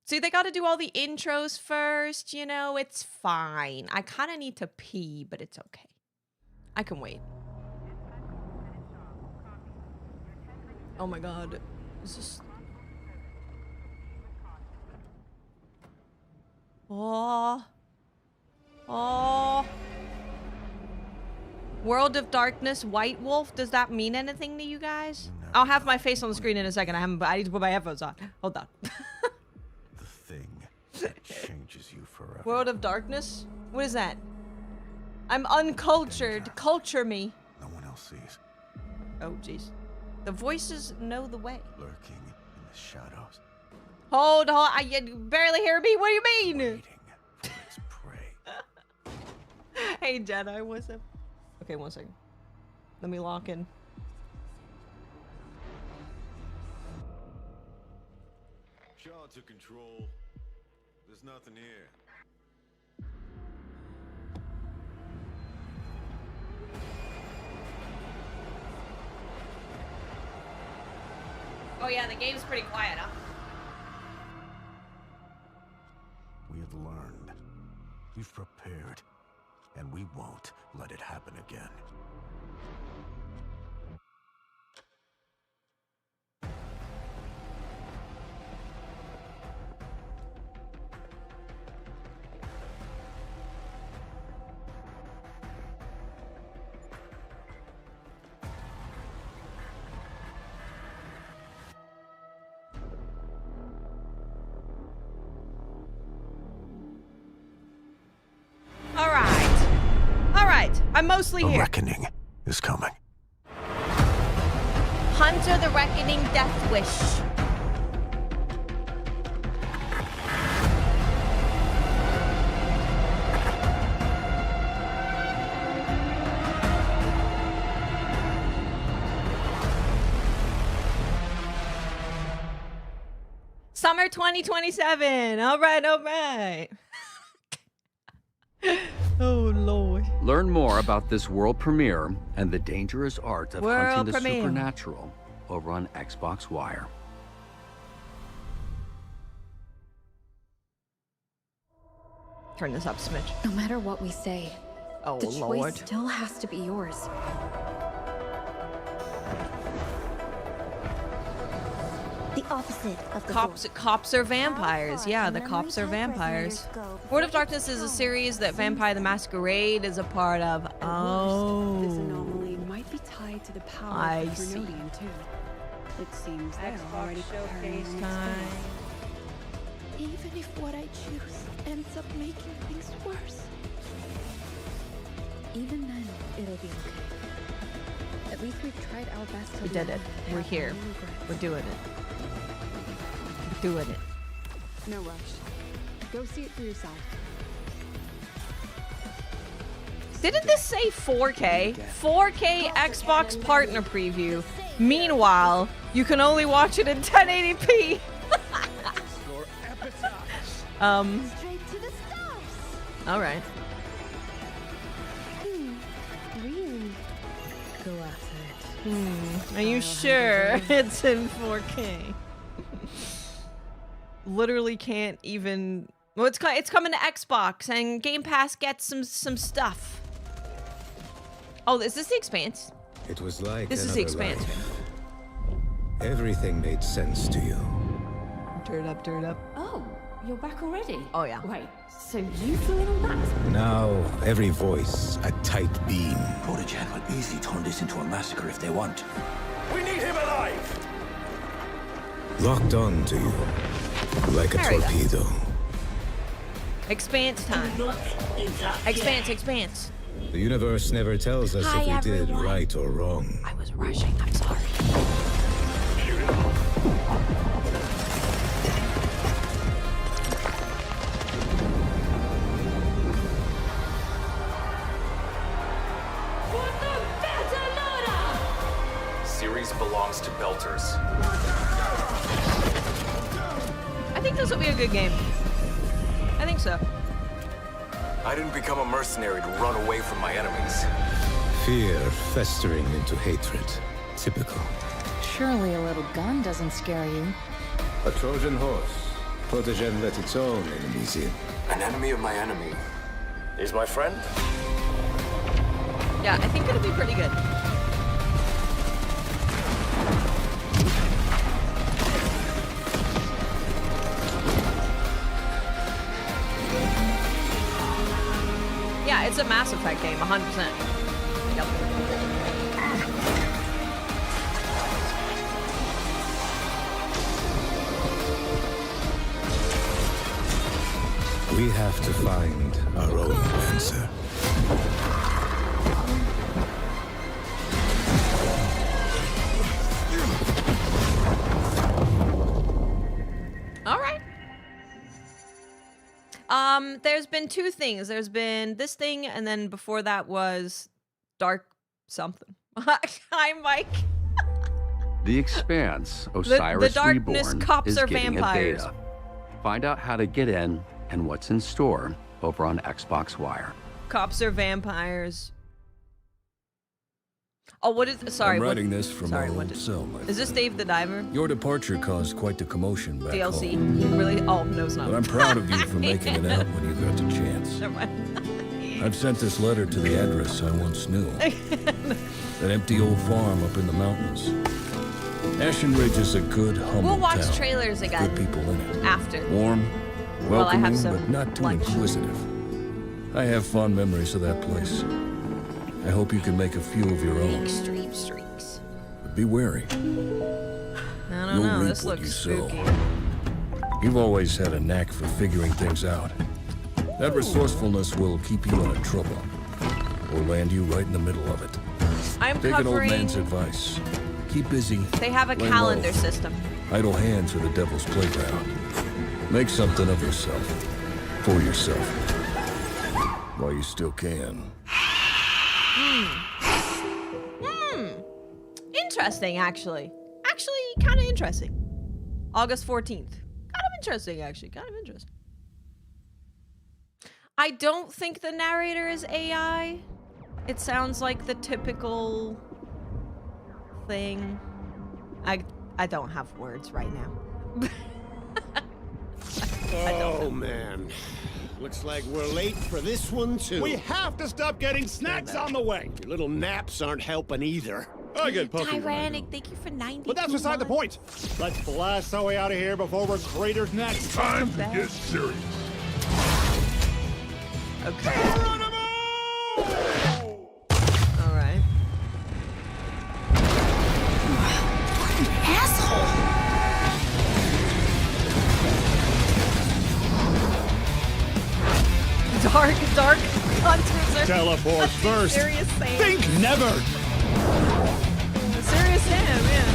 See, they got to do all the intros first, you know? It's fine. I kind of need to pee, but it's okay. I can wait. Oh my god. Is this... Oh. Oh. World of Darkness, White Wolf. Does that mean anything to you guys? I'll have my face on the screen in a second. I need to put my headphones on. Hold on. The thing that changes you forever. World of Darkness? What is that? I'm uncultured. Danger. Culture me. No one else sees. Oh, jeez. The voices know the way. Lurking in the shadows. Hold on. You barely hear me. What do you mean? Waiting for its prey. Hey, Jedi, what's up? Okay, one second. Let me lock in. Shaw to control. There's nothing here. Oh yeah, the game's pretty quiet, huh? We have learned. We've prepared. And we won't let it happen again. I'm mostly The here. reckoning is coming. Hunter the Reckoning Death Wish. Summer 2027. All right, all right. Oh, Lord. Learn more about this world premiere and the dangerous art of World hunting the premiere. supernatural over on Xbox Wire. Turn this up, Smidge. No matter what we say, Oh, the choice Lord. still has to be yours. The opposite of the Cops are vampires. Yeah, the cops are vampires. World of Darkness is a series that Vampire the Masquerade is a part of. This Oh. anomaly might be tied to the power I of see. Vernodian too. It seems they're already preparing Showcase the time. expanse. Even if what I choose ends up making things worse. Even then, it'll be okay. At least we've tried our best to We did live it. and We're have here. no regrets. We're doing it. We're doing it. No rush. Go see it for yourself. Didn't this say 4K? 4K Xbox partner preview. Meanwhile, you can only watch it in 1080p. Straight to the stars. All right. Really? Go after it. Are you sure it's in 4K? Literally can't even. Well, it's coming to Xbox and Game Pass gets some stuff. Oh, is this the Expanse? It was like This is the another Expanse. life. Everything made sense to you. Turn it up, turn it up. Oh, you're back already? Oh yeah. Wait, so you flew in on that? Now, every voice a tight beam. Protogen will easily turn this into a massacre if they want. We need him alive! Locked on to you. Like a There we go. torpedo. Expanse time. Expanse, expanse. The universe never tells us Hi, if we did everyone. right or wrong. I was rushing. I'm sorry. Series belongs to Belters. I think this will be a good game. I think so. I didn't become a mercenary to run away from my enemies. Fear festering into hatred. Typical. Surely a little gun doesn't scare you. A Trojan horse. Protégé let its own enemies in. An enemy of my enemy is my friend? Yeah, I think it'll be pretty good. Yeah, it's a Mass Effect game, 100%. Yep. We have to find our own answer. All right. There's been two things. There's been this thing, and then before that was Dark something. Hi, Mike. The Expanse, Osiris the darkness Reborn, cops is are getting vampires. a beta. Find out how to get in and what's in store over on Xbox Wire. Cops are vampires. Oh, what is? Sorry. I'm what- writing this from sorry, our what old did- cell, my Is this friend. Dave the Diver? Your departure caused quite the commotion back DLC? home. Really? Oh, no, it's not. But I'm proud of you for making it out when you got the chance. Never mind. I've sent this letter to the address I once knew. That empty old farm up in the mountains. Ashen Ridge is a good, humble We'll watch town. trailers again. Good people in it. After. Warm, Well, I have welcoming, some but not too lunch. inquisitive. I have fond memories of that place. I hope you can make a few of your own. Extreme streaks. But be wary. I don't You'll know. reap This what looks you sow. spooky. You've always had a knack for figuring things out. That resourcefulness will keep you out of trouble. Or land you right in the middle of it. I'm Take an old covering. man's advice. Keep busy. They have a lay calendar low. system. Idle hands are the devil's playground. Make something of yourself. For yourself. While you still can. Interesting, actually. Actually, kind of interesting. August 14th. Kind of interesting, actually. Kind of interesting. I don't think the narrator is AI. It sounds like the typical thing. I don't have words right now. Oh, man. Looks like we're late for this one, too. We have to stop getting snacks on the way. Your little naps aren't helping either. I get puffy. Tyrannic, thank you for 90. But that's beside the point. Let's blast our way out of here before we're cratered next. Time to get serious. Okay. All right. Dark hunters are Teleport first. Serious Sam. Think never. Serious Sam, yeah.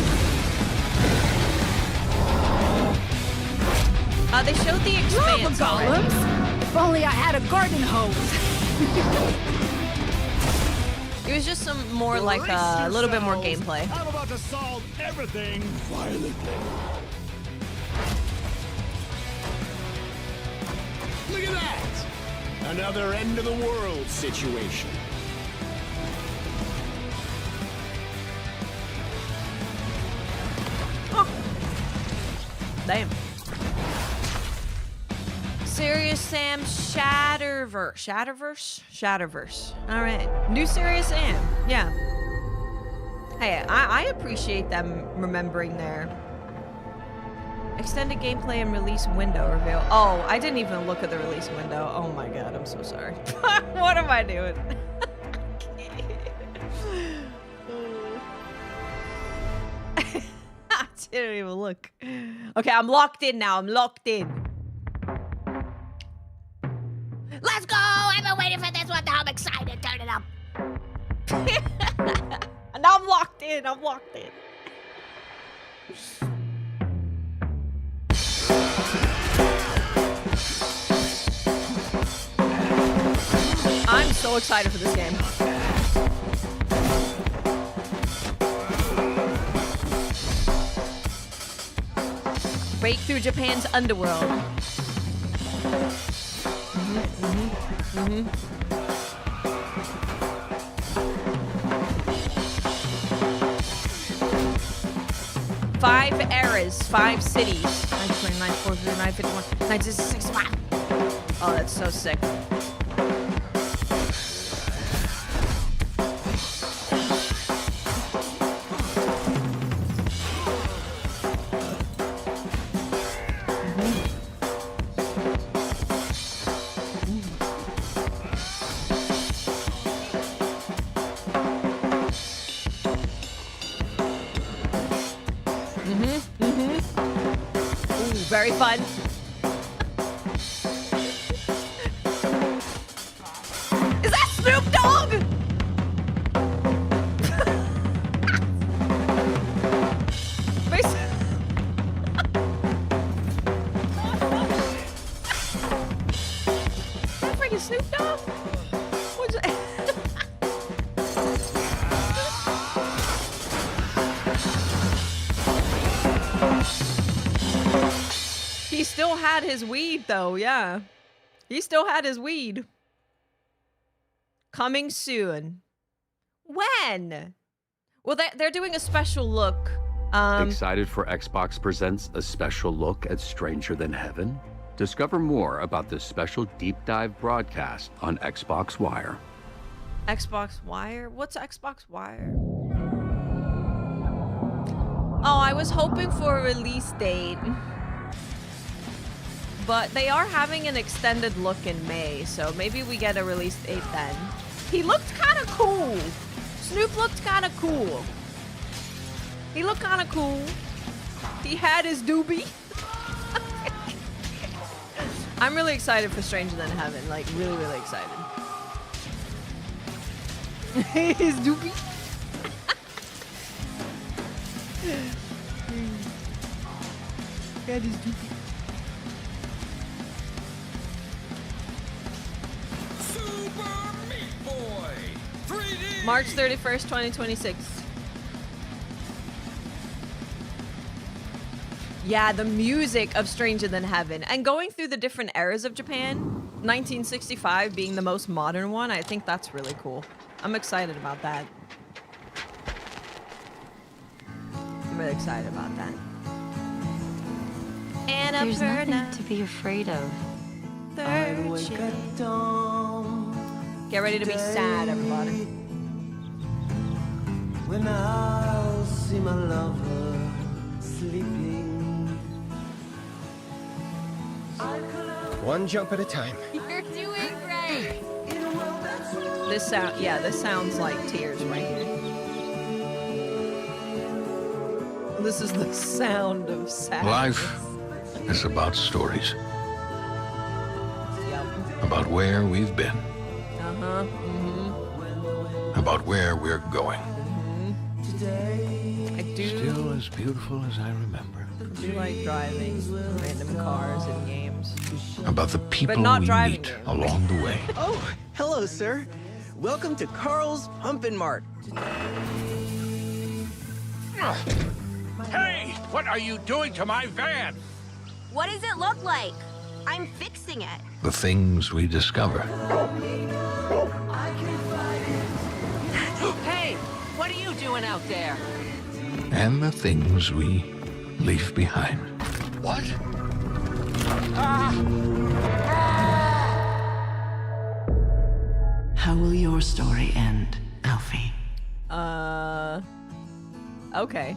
They showed the Expanse already. If only I had a garden hose. It was just some more like a little bit more gameplay. I'm about to solve everything violently. Look at that! Another end of the world situation. Damn. Serious Sam Shatterverse. Shatterverse. All right. New Serious Sam. Yeah. Hey, I appreciate them remembering their extended gameplay and release window reveal. Oh, I didn't even look at the release window. Oh my god, I'm so sorry. What am I doing? I didn't even look. Okay, I'm locked in now. I'm locked in. Let's go! I've been waiting for this one. Now I'm excited. Turn it up. And now I'm locked in. I'm locked in. I'm so excited for this game. Break through Japan's underworld. Five arrows. eras, 5 cities. 1929, 439, 51, 1965. Oh, that's so sick. Very fun. Is that Snoop Dogg? That freaking Snoop Dogg? What's that? He still had his weed, though, yeah. He still had his weed. Coming soon. When? Well, they're doing a special look. Excited for Xbox Presents a special look at Stranger Than Heaven? Discover more about this special deep dive broadcast on Xbox Wire. Xbox Wire? What's Xbox Wire? Oh, I was hoping for a release date. But they are having an extended look in May, so maybe we get a release date then. He looked kind of cool. Snoop looked kind of cool. He looked kind of cool. He had his doobie. I'm really excited for Stranger Than Heaven. Like, really, really excited. His doobie. Had his doobie. March 31st, 2026. Yeah, the music of Stranger Than Heaven. And going through the different eras of Japan, 1965 being the most modern one, I think that's really cool. I'm excited about that. I'm really excited about that. There's nothing to be afraid of. Get ready to be sad, everybody. When I'll see my lover sleeping. One jump at a time. You're doing great. This sounds like tears right here. This is the sound of sadness. Life is about stories. Yep. About where we've been. Uh-huh. Mm-hmm. About where we're going. I do. Still as beautiful as I remember. I do like driving random cars in games. About the people not we driving meet games. along the way. Oh, hello, sir. Welcome to Carl's Pumpin' Mart. Hey, what are you doing to my van? What does it look like? I'm fixing it. The things we discover. Hey, what are you doing out there? And the things we leave behind. What? How will your story end, Alfie? Okay.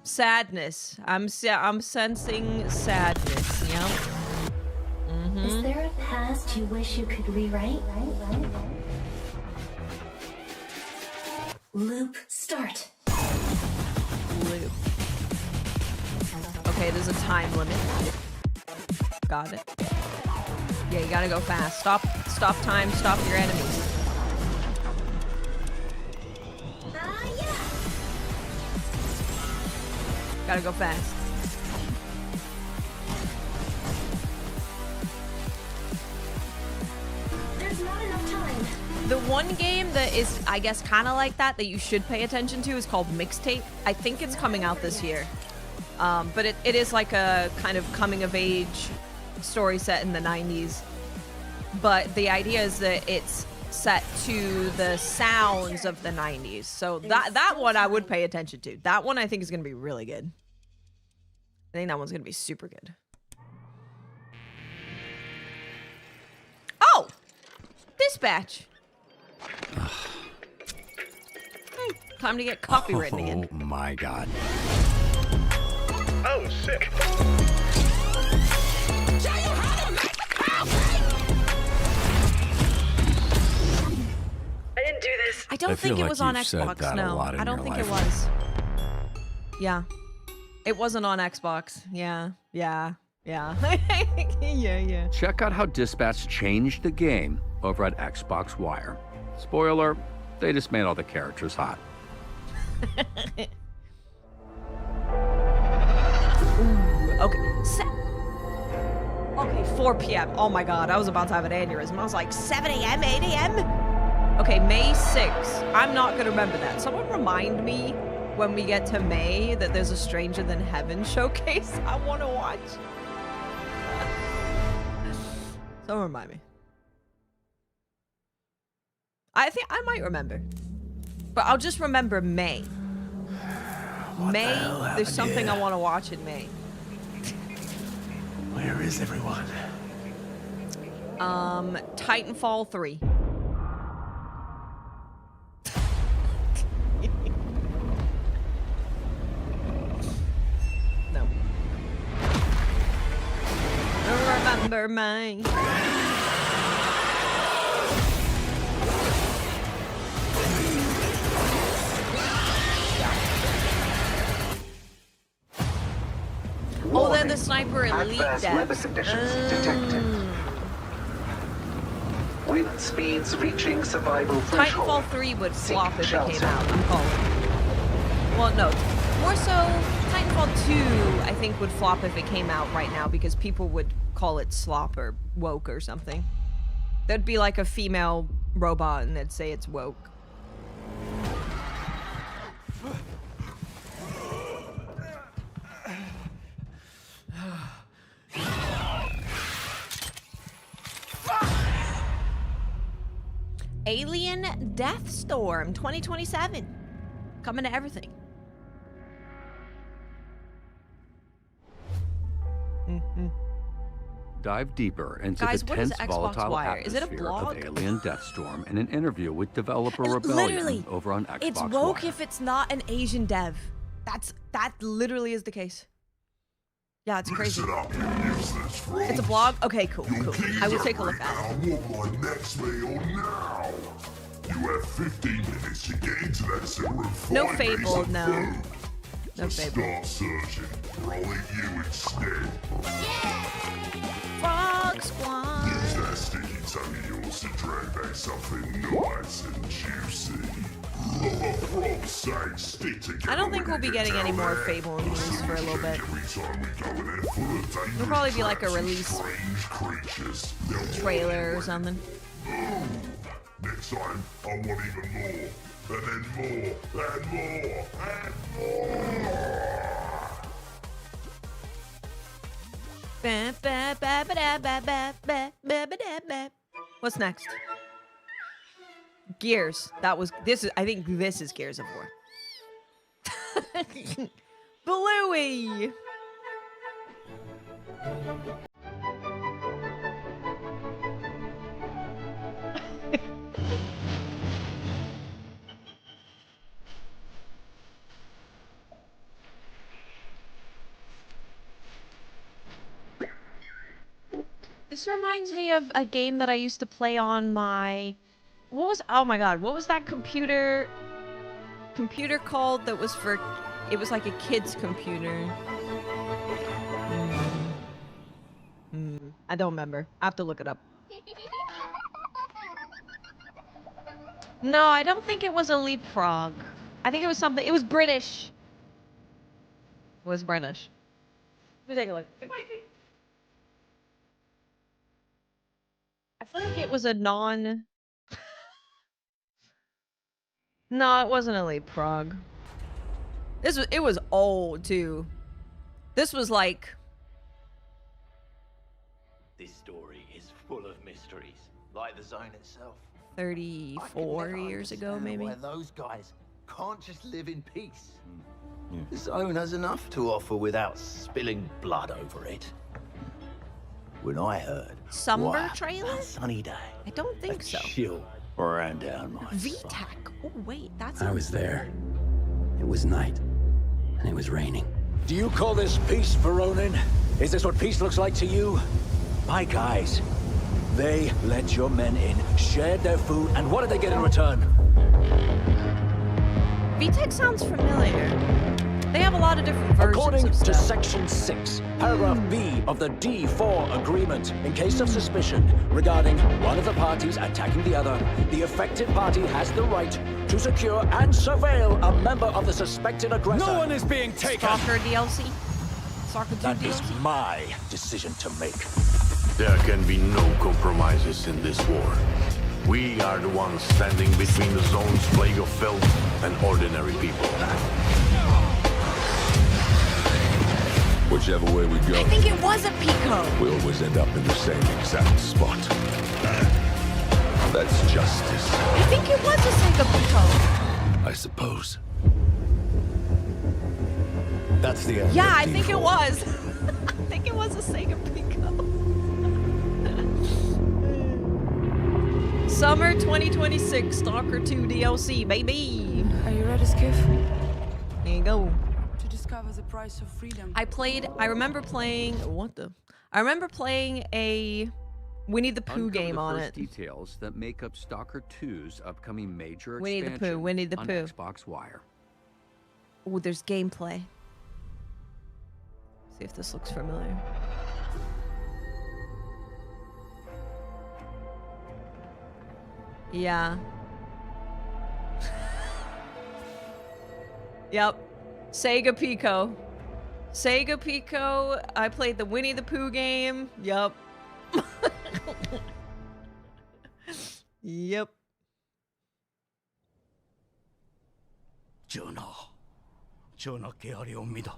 Sadness. I'm sensing sadness, yeah. Is there a past you wish you could rewrite? Loop start. Loop. Okay, there's a time limit. Got it. Yeah, you gotta go fast. Stop time, stop your enemies. Gotta go fast. There's not enough time. The one game that is, I guess, kind of like that you should pay attention to is called Mixtape. I think it's coming out this year. But it is like a kind of coming-of-age story set in the 90s. But the idea is that it's set to the sounds of the 90s. So that one I would pay attention to. That one I think is going to be really good. I think that one's going to be super good. Oh! Dispatch. Time to get copywritten again. Oh my god. Oh, sick. I didn't do this. I don't think it was on Xbox. No, I don't think it was. Yeah. It wasn't on Xbox. Yeah. Yeah. Yeah. Check out how Dispatch changed the game over at Xbox Wire. Spoiler, they just made all the characters hot. Ooh, okay. Okay, 4 p.m. Oh my god, I was about to have an aneurysm. I was like, 7 a.m., 8 a.m.? Okay, May 6th. I'm not gonna remember that. Someone remind me when we get to May that there's a Stranger Than Heaven showcase I want to watch. Someone remind me. I think I might remember. But I'll just remember May. May, there's something I want to watch in May. Where is everyone? Titanfall 3. No. Remember May. Oh, they're the sniper elite weather devs. conditions detected. Wind speeds reaching survival threshold. Titanfall 3 would flop if it came out, I'm calling. Well, no. More so, Titanfall 2, I think, would flop if it came out right now because people would call it slop or woke or something. There'd be like a female robot and they'd say it's woke. Alien Deathstorm 2027. Coming to everything. Dive deeper into Guys, the what is tense, Xbox volatile Wire? Is it a atmosphere of blog? Alien Deathstorm in an interview with developer Rebellion Literally, over on Xbox it's woke Wire. if it's not an Asian dev. That literally is the case. Yeah, it's crazy. It's a blog? Okay, cool. I will take a look at it. I want my next meal now. You have 15 minutes to get into that center and find No me Fable, some no. food. No So Fable. start searching, or I'll eat you instead. Frog Squad. Use that sticky tongue of yours to drag back something nice and juicy. For frog's sake, stick together. I don't think we'll be getting any more down Fable news for a little bit. every time we go in there full of dangerous It'll probably be like a traps and release strange creatures. trailer or something. Next time, I want even more. And then more. And more. And more. What's next? Gears. I think this is Gears of War. Bluey. This reminds me of a game that I used to play on my... oh my god, what was that computer called that was for... It was like a kid's computer. I don't remember. I have to look it up. No, I don't think it was a Leapfrog. I think it was something... It was British. It was British. Let me take a look. I feel like it was a non... No, it wasn't a Leapfrog. It was old, too. This was like... This story is full of mysteries, like the zone itself. 34 years ago, maybe. Why those guys can't just live in peace. The zone has enough to offer without spilling blood over it. When I heard Summer trailer? a sunny day, I don't think so. chill ran down my VTAC. Oh wait, that's. I was there. It was night, and it was raining. Do you call this peace, Veronin? Is this what peace looks like to you? My guys, they let your men in, shared their food, and what did they get in return? VTAC sounds familiar. They have a lot of different versions According of to stuff. Section 6, Paragraph B of the D4 Agreement, in case of suspicion regarding one of the parties attacking the other, the affected party has the right to secure and surveil a member of the suspected aggressor. No one is being taken! Stalker DLC? Stalker 2 That DLC? is my decision to make. There can be no compromises in this war. We are the ones standing between the zone's plague of filth and ordinary people. Whichever way we go, I think it was a Pico. we always end up in the same exact spot. That's justice, I think it was a Sega Pico. I suppose. That's the end. Yeah, I think it was. I think it was a Sega Pico. Summer 2026 Stalker 2 DLC, baby. Are you ready, Skiff? There you go. To discover the price of freedom. I remember playing a Winnie the Pooh Uncover game the on first it. details that make up Stalker 2's upcoming major Winnie the expansion Pooh, Winnie the on Pooh. Xbox Wire. Oh, there's gameplay. See if this looks familiar. Yeah. Yep. Sega Pico. Sega Pico. I played the Winnie the Pooh game. Yep. Yep. 전하께 아뢰옵니다.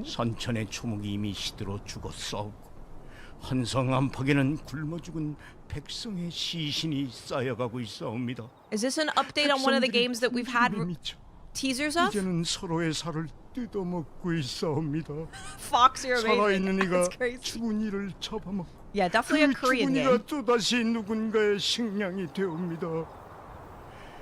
산천의 초목이 이미 시들어 죽었사오고 한성 안팎에는 굶어 죽은 백성의 시신이 쌓여가고 있사옵니다. Is this an update on one of the games that we've had teasers of? 이제는 서로의 살을 뜯어먹고 있사옵니다. Fox, you're amazing. 살아있는 이가 That's crazy. 죽은 이를 잡아먹고 Yeah, definitely a 그 Korean 죽은 game. 이가 또다시 누군가의 식량이 되옵니다.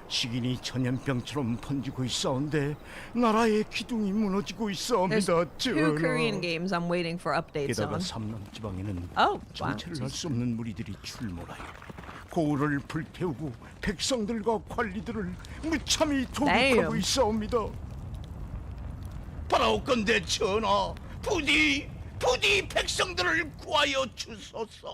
식인이 전염병처럼 번지고 있사온데 나라의 기둥이 무너지고 있사옵니다. There's two Korean games I'm waiting for updates 게다가 on. 삼남 지방에는 Oh, 정체를 알 수 없는 무리들이 출몰하여 고을을 불태우고 백성들과 관리들을 무참히 도륙하고 있사옵니다. 바라옵건대 전하, 부디 백성들을 구하여 주소서.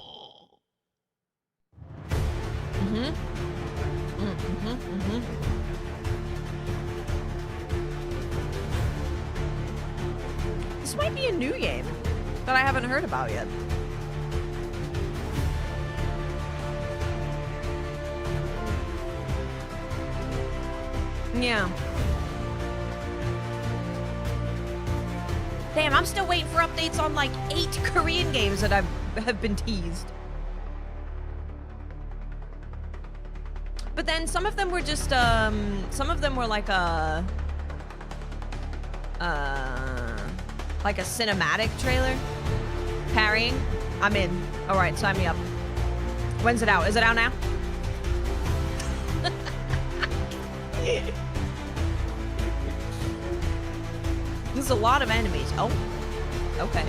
This might be a new game that I haven't heard about yet. Yeah. Damn, I'm still waiting for updates on like 8 Korean games that have been teased. But then some of them were just some of them were like a cinematic trailer. Parrying. I'm in. All right, sign me up. When's it out? Is it out now? There's a lot of enemies. Oh. Okay.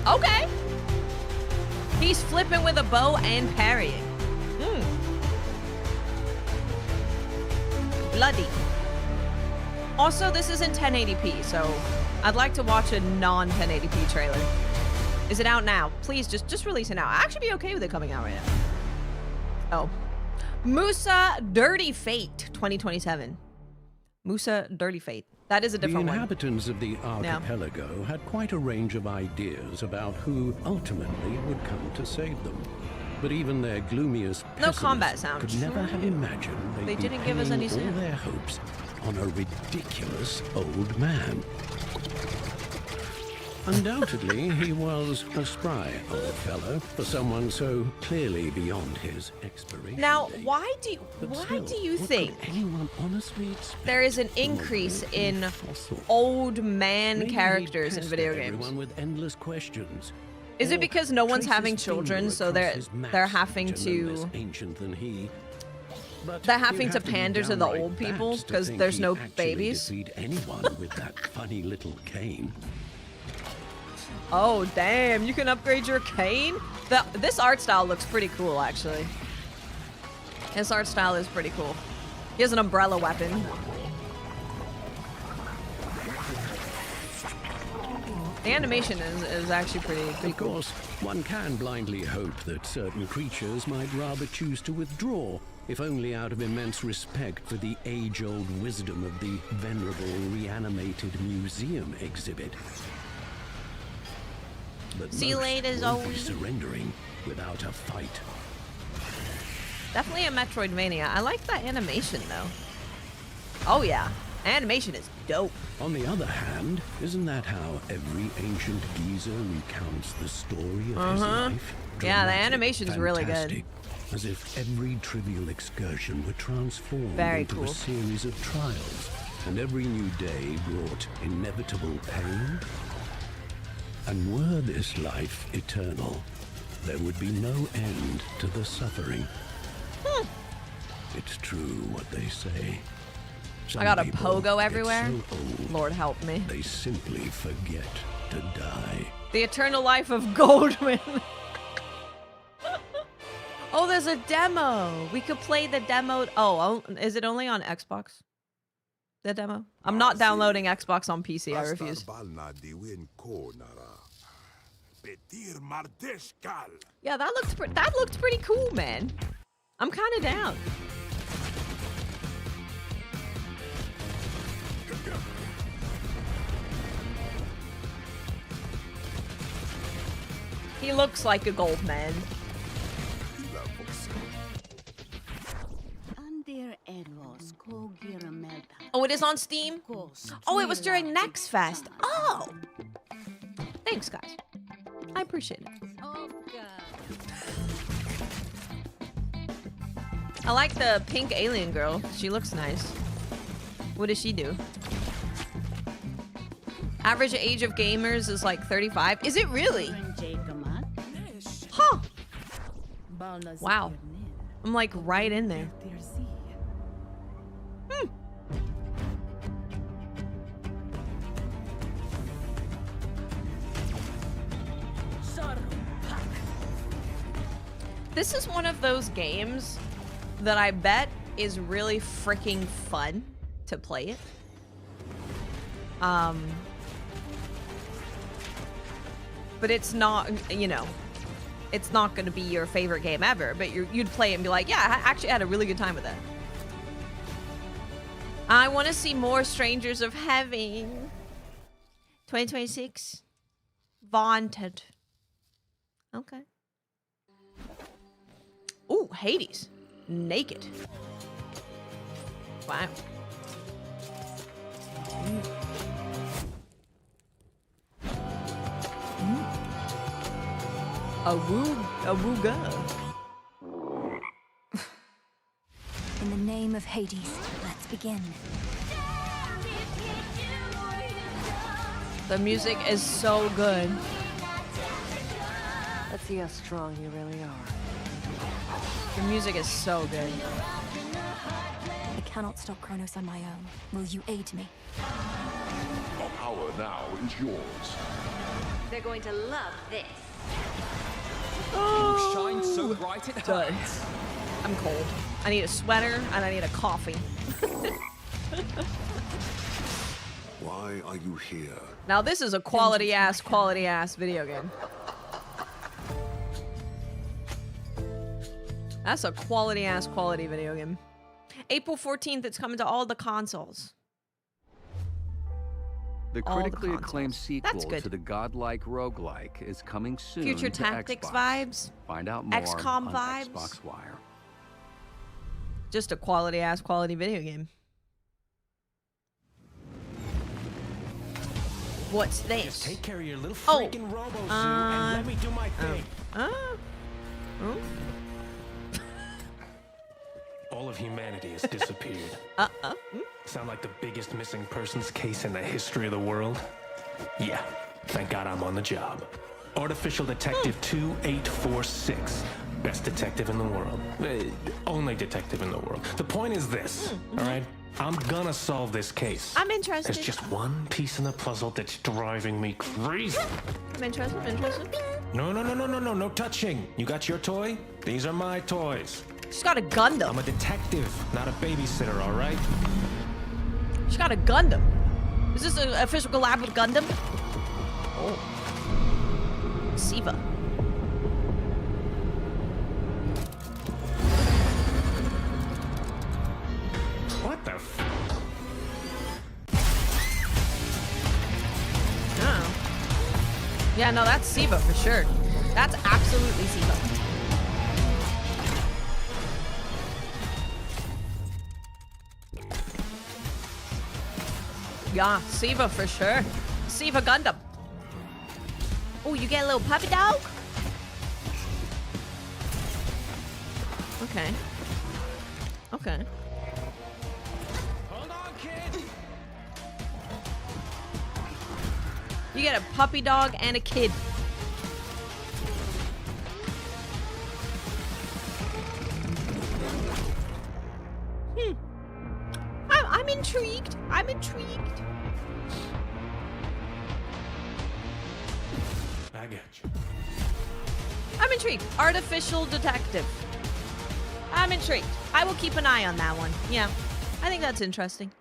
Okay. He's flipping with a bow and parrying. Bloody. Also, this is in 1080p, so I'd like to watch a non-1080p trailer. Is it out now? Please, just release it now. I'd actually be okay with it coming out right now. Oh. Musa Dirty Fate 2027. Musa Dirty Fate. That is a different one. one. The inhabitants of the archipelago had quite a range of ideas about who ultimately would come to save them. But even their gloomiest No combat sound. could never have imagined They they'd didn't be give us any pinning all sound. their hopes on a ridiculous old man. Undoubtedly, he was a spry old fellow for someone so clearly beyond his expiration Now, date. why do you What think could anyone honestly expect there is an from a increase walking in fossil? old man Maybe he characters in pestered video games? everyone with endless questions. Is it Or because no one's traced having his finger children, so across they're his having map, which are no less to ancient than he. But they're you'd having to have be pander to the downright old people bats to because think there's he no actually babies? defeat anyone with that funny little cane. Oh damn! You can upgrade your cane. This art style looks pretty cool, actually. This art style is pretty cool. He has an umbrella weapon. The animation is actually pretty Of course, one can blindly hope that certain creatures might rather choose to withdraw, if only out of immense respect for the age-old wisdom of the venerable reanimated museum exhibit. But See you most later, won't be Zoe. surrendering without a fight. Definitely a Metroidvania. I like that animation though. Oh yeah, animation is dope. On the other hand, isn't that how every ancient geezer recounts the story of his life? Yeah, the Dramatic, animation's really good. fantastic, as if every trivial excursion were transformed Very into cool. a series of trials, and every new day brought inevitable pain. And were this life eternal, there would be no end to the suffering. It's true what they say. Some I got a people pogo get everywhere. so old, Lord help me. they simply forget to die. The Eternal Life of Goldman. Oh, there's a demo. We could play the demo. Oh, is it only on Xbox? The demo? I'm not downloading Xbox on PC. I refuse. Yeah, that looked pretty cool, man. I'm kind of down. He looks like a gold man. Oh, it is on Steam? Oh, it was during Next Fest. Oh! Thanks, guys. I appreciate it. I like the pink alien girl. She looks nice. What does she do? Average age of gamers is like 35. Is it really? Huh. Wow. I'm like right in there. This is one of those games that I bet is really freaking fun to play it. But it's not, you know, it's not going to be your favorite game ever, but you'd play it and be like, yeah, I actually had a really good time with that. I want to see more Strangers of Heaven. 2026. Vaunted. Okay. Ooh, Hades. Naked. Wow. A wooga. In the name of Hades, let's begin. The music is so good. Let's see how strong you really are. The music is so good. I cannot stop Kronos on my own. Will you aid me? Our power now is yours. They're going to love this. Oh, shine so bright it hurts. I'm cold. I need a sweater and I need a coffee. Why are you here? Now this is a quality ass video game. That's a quality video game. April 14th, it's coming to all the consoles. The All the critically acclaimed consoles. That's sequel good. to the godlike roguelike is coming soon Future to Tactics Xbox. vibes. Find out more XCOM on vibes. Xbox Wire. Just a quality video game. What's this? Just take care of your little freaking robo-zoo and let me do my thing. All of humanity has disappeared. Sound like the biggest missing persons case in the history of the world? Yeah, thank God I'm on the job. Artificial Detective 2846. Best detective in the world. Only detective in the world. The point is this, all right? I'm gonna solve this case. I'm interested. There's just one piece in the puzzle that's driving me crazy. I'm interested. No touching. You got your toy? These are my toys. She's got a Gundam. I'm a detective, not a babysitter, all right? She's got a Gundam. Is this an official collab with Gundam? Oh. Siva. What the f... Oh. Yeah, no, that's Siva for sure. That's absolutely Siva. Yeah, Siva for sure. Siva Gundam. Oh, you get a little puppy dog? Okay. Okay. Hold on, kid. You get a puppy dog and a kid. I'm intrigued. I'm intrigued. I get you. I'm intrigued. Artificial detective. I'm intrigued. I will keep an eye on that one. Yeah, I think that's interesting.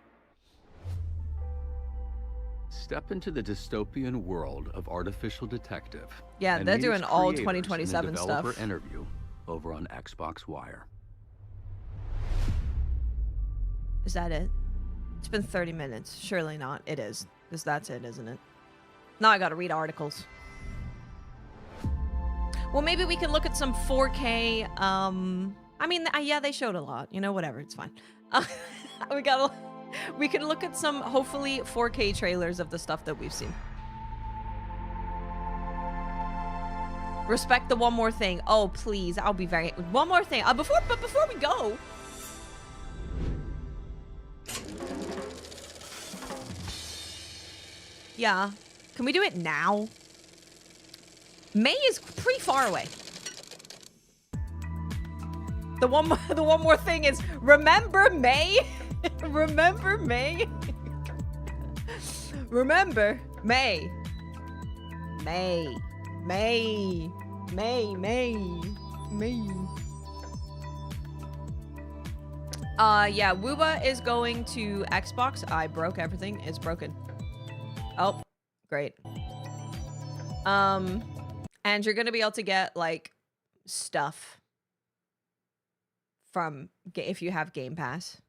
Step into the dystopian world of Artificial Detective. Yeah, and they're meet doing its all creators in a 2027 developer stuff. interview over on Xbox Wire. Is that it? It's been 30 minutes. Surely not. It is. Because that's it, isn't it? Now I gotta read articles. Well, maybe we can look at some 4K, I mean, yeah, they showed a lot. You know, whatever. It's fine. We can look at some, hopefully, 4K trailers of the stuff that we've seen. Respect the one more thing. Oh, please. I'll be very... One more thing. Before we go... Yeah. Can we do it now? May is pretty far away. The one more thing is, remember May? Remember May? Remember May. May. May. May. May. May. Yeah, Wooba is going to Xbox. I broke everything. It's broken. Oh, great. And you're gonna be able to get, like, stuff from, if you have Game Pass.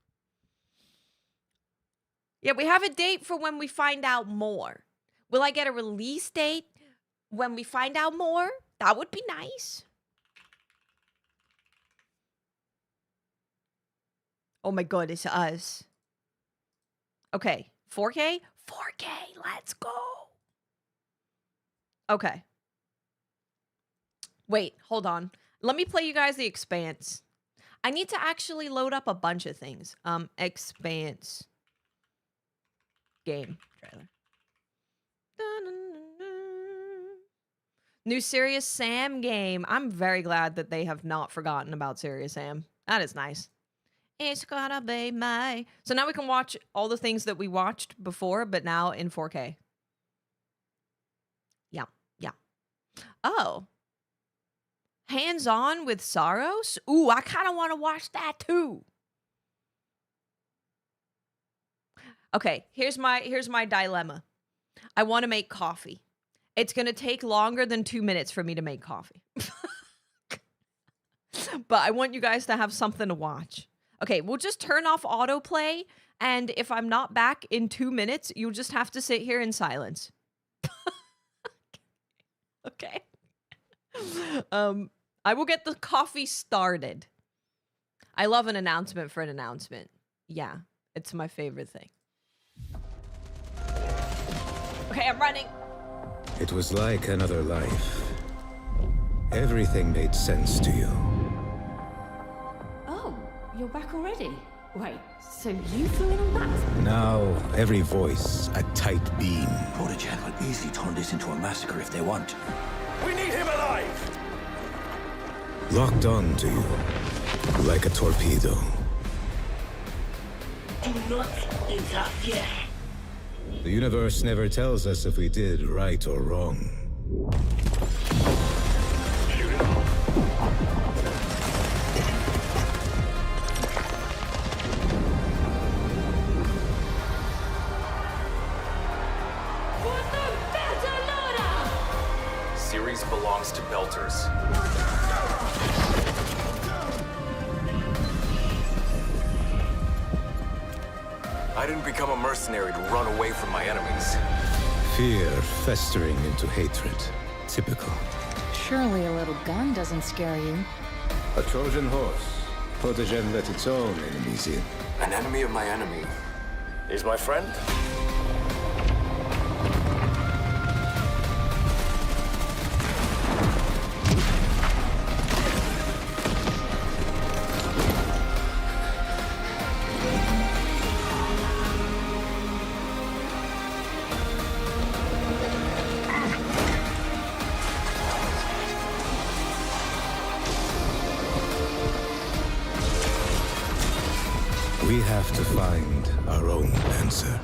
Yeah, we have a date for when we find out more. Will I get a release date when we find out more? That would be nice. Oh my god, it's us. Okay, 4K? 4K, let's go. Okay. Wait, hold on. Let me play you guys the Expanse. I need to actually load up a bunch of things. Expanse. Game trailer. New Serious Sam game. I'm very glad that they have not forgotten about Serious Sam. That is nice. It's gonna be my... So now we can watch all the things that we watched before, but now in 4K. Yeah, yeah. Oh. Hands-on with Saros? Ooh, I kind of want to watch that too. Okay, here's my dilemma. I want to make coffee. It's going to take longer than 2 minutes for me to make coffee. But I want you guys to have something to watch. Okay, we'll just turn off autoplay, and if I'm not back in 2 minutes, you'll just have to sit here in silence. Okay. I will get the coffee started. I love an announcement for an announcement. Yeah, it's my favorite thing. Okay, I'm running. It was like another life. Everything made sense to you. Oh, you're back already? Wait, so you flew in on that? Now, every voice a tight beam. Protegen will easily turn this into a massacre if they want. We need him alive! Locked on to you, like a torpedo. Do not interfere. The universe never tells us if we did right or wrong. Series belongs to Belters. I didn't become a mercenary to run away from my enemies. Fear festering into hatred. Typical. Surely a little gun doesn't scare you. A Trojan horse. Protegen let its own enemies in. An enemy of my enemy is my friend? We have to find our own answer.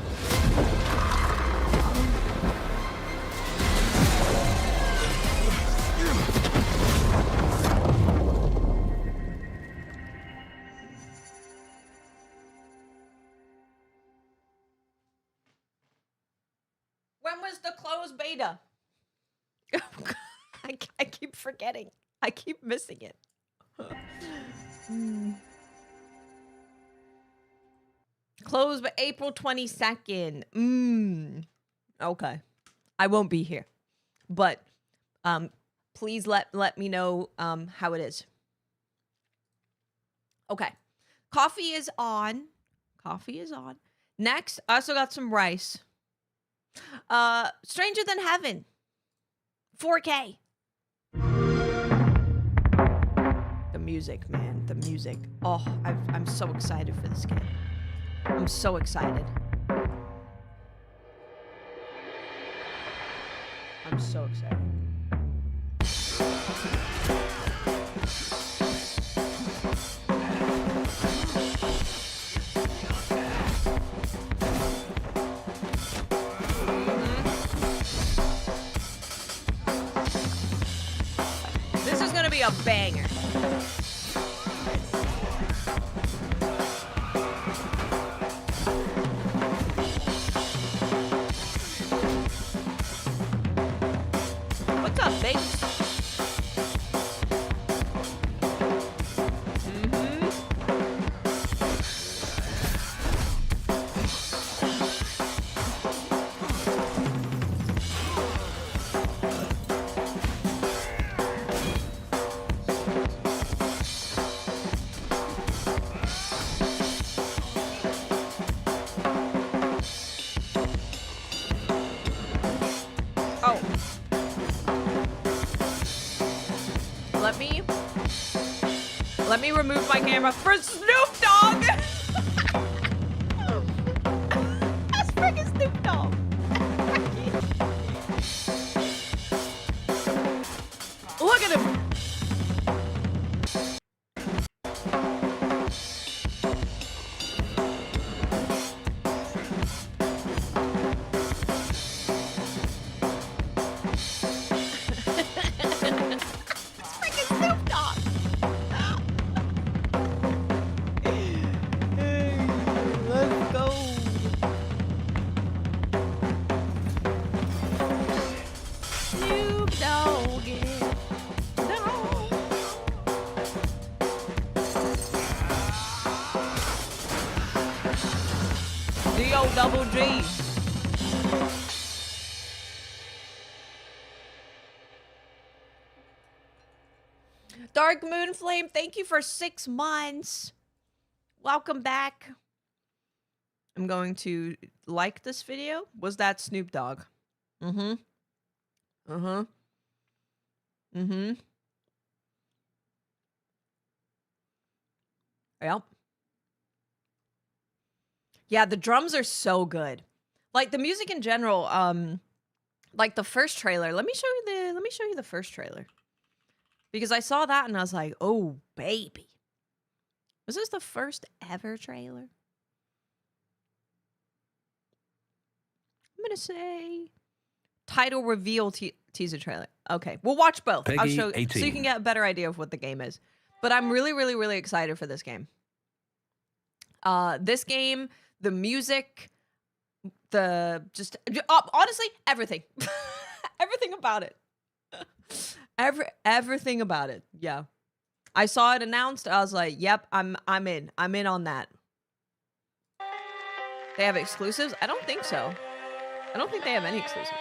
When was the closed beta? I keep forgetting. I keep missing it. Closed by April 22nd. Okay. I won't be here. But please let me know how it is. Okay. Coffee is on. Coffee is on. Next, I also got some rice. Stranger Than Heaven. 4K. The music, man. The music. Oh, I'm so excited for this game. I'm so excited. I'm so excited. This is gonna be a banger. What's up, babe? Let me remove my camera for Snoop Dogg. That's freaking Snoop Dogg. Look at him. Double G. Dark Moon Flame, thank you for 6 months. Welcome back. I'm going to like this video. Was that Snoop Dogg? Mm-hmm. Uh-huh. Mm-hmm. Yep. Yeah, the drums are so good. Like the music in general, like the first trailer. Let me show you the first trailer. Because I saw that and I was like, "Oh, baby." Was this the first ever trailer? I'm going to say title reveal teaser trailer. Okay, we'll watch both. I'll show 18. so you can get a better idea of what the game is. But I'm really, really, really excited for this game. This game, the music, honestly, everything, everything about it, everything about it. Yeah, I saw it announced. I was like, "Yep, I'm in on that." They have exclusives? I don't think so. I don't think they have any exclusives.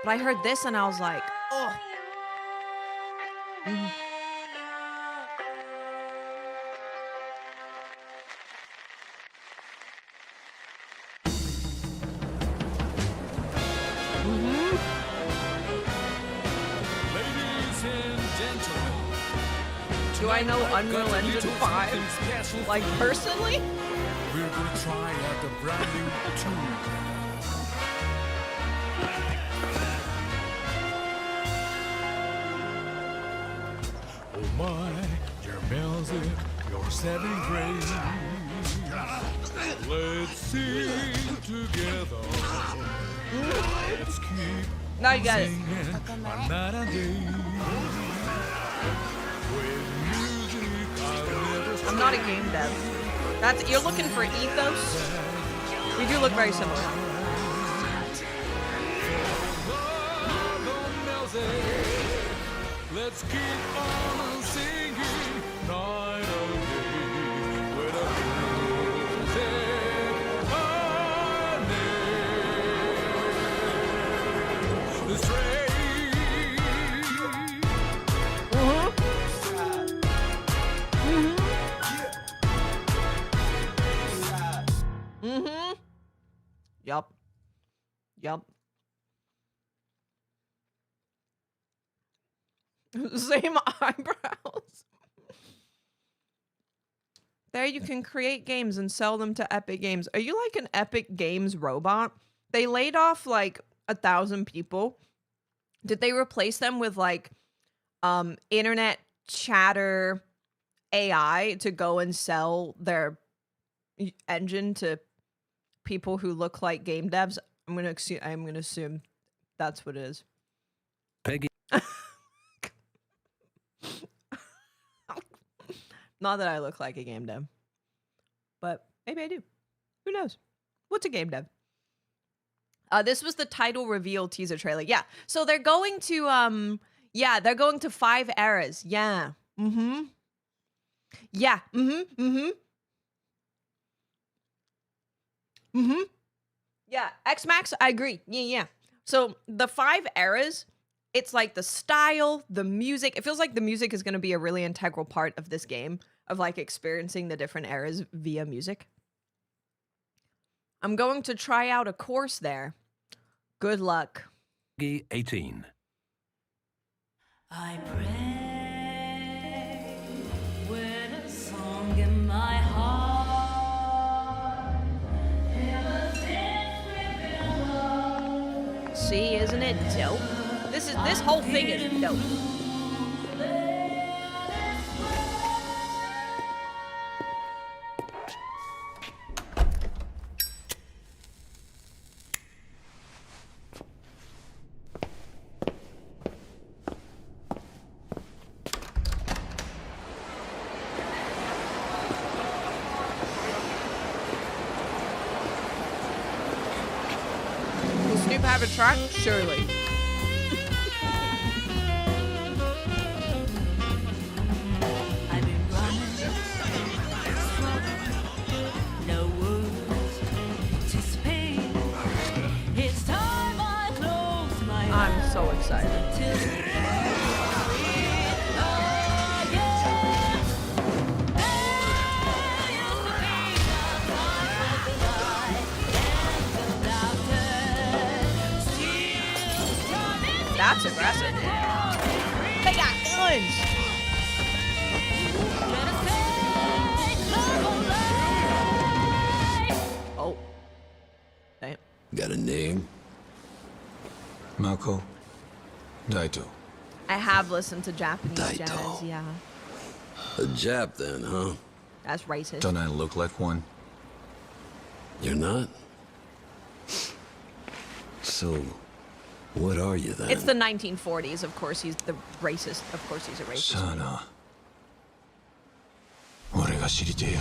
But I heard this and I was like, "Oh." Mm-hmm. Do I know Unreal Engine 5? Like, personally? We're gonna try out the brand new tool. Oh my, your music, your setting praise. Let's sing together. Let's keep now you got it. Night and day. I'm not a game dev. You're looking for ethos? We do look very similar. Let's keep on singing night and day with a music on the string. Mm-hmm. Yup. Same eyebrows. There you can create games and sell them to Epic Games. Are you like an Epic Games robot? They laid off like 1,000 people. Did they replace them with like internet chatter AI to go and sell their engine to people who look like game devs? I'm gonna assume that's what it is. Peggy. Not that I look like a game dev, but maybe I do. Who knows? What's a game dev? This was the title reveal teaser trailer. Yeah, so they're going to they're going to 5 eras. Yeah. Mm-hmm. Yeah. Mm-hmm. Mm-hmm. Mm-hmm. Yeah, X-Max, I agree. Yeah. So the 5 eras, it's like the style, the music. It feels like the music is going to be a really integral part of this game, of like experiencing the different eras via music. I'm going to try out a course there. Good luck. 18. I pray with a song in my heart. See, isn't it dope? This whole thing is dope. Will Snoop have a track? Surely. I'm so excited. aggressive. They got guns. Oh. Damn. Got a name? Mako? Daito. I have listened to Japanese jazz, yeah. A Jap then, huh? That's racist. Don't I look like one? You're not? So, what are you then? It's the 1940s. Of course he's the racist. Of course he's a racist. Sana. 俺が知りてえよ。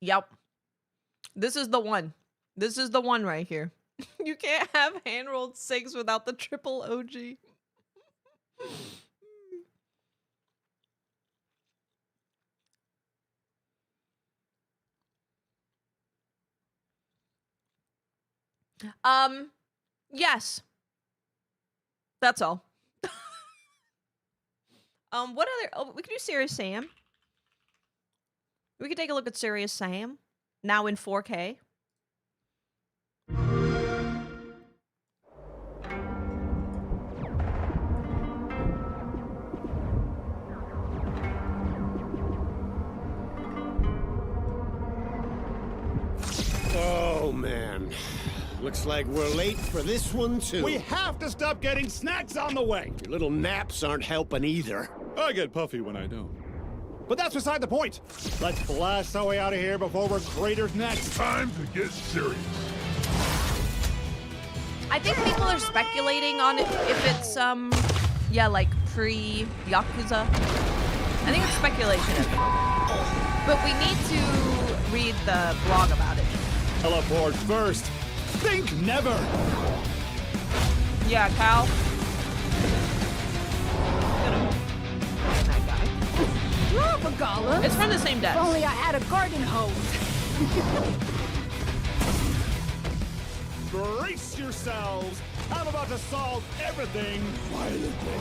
Yep. This is the one. This is the one right here. You can't have hand-rolled SIGs without the triple OG. Yes. That's all. What other... Oh, we could do Serious Sam. We could take a look at Serious Sam. Now in 4K. Oh, man. Looks like we're late for this one, too. We have to stop getting snacks on the way. Your little naps aren't helping either. I get puffy when I don't. But that's beside the point. Let's blast our way out of here before we're graders next. Time to get serious. I think people are speculating on it if it's, yeah, like pre-Yakuza. I think it's speculation at the moment. But we need to read the blog about it. Teleport first. Think never. Yeah, Cal. Magala. It's from the same desk. If only I had a garden hose. Brace yourselves. I'm about to solve everything violently.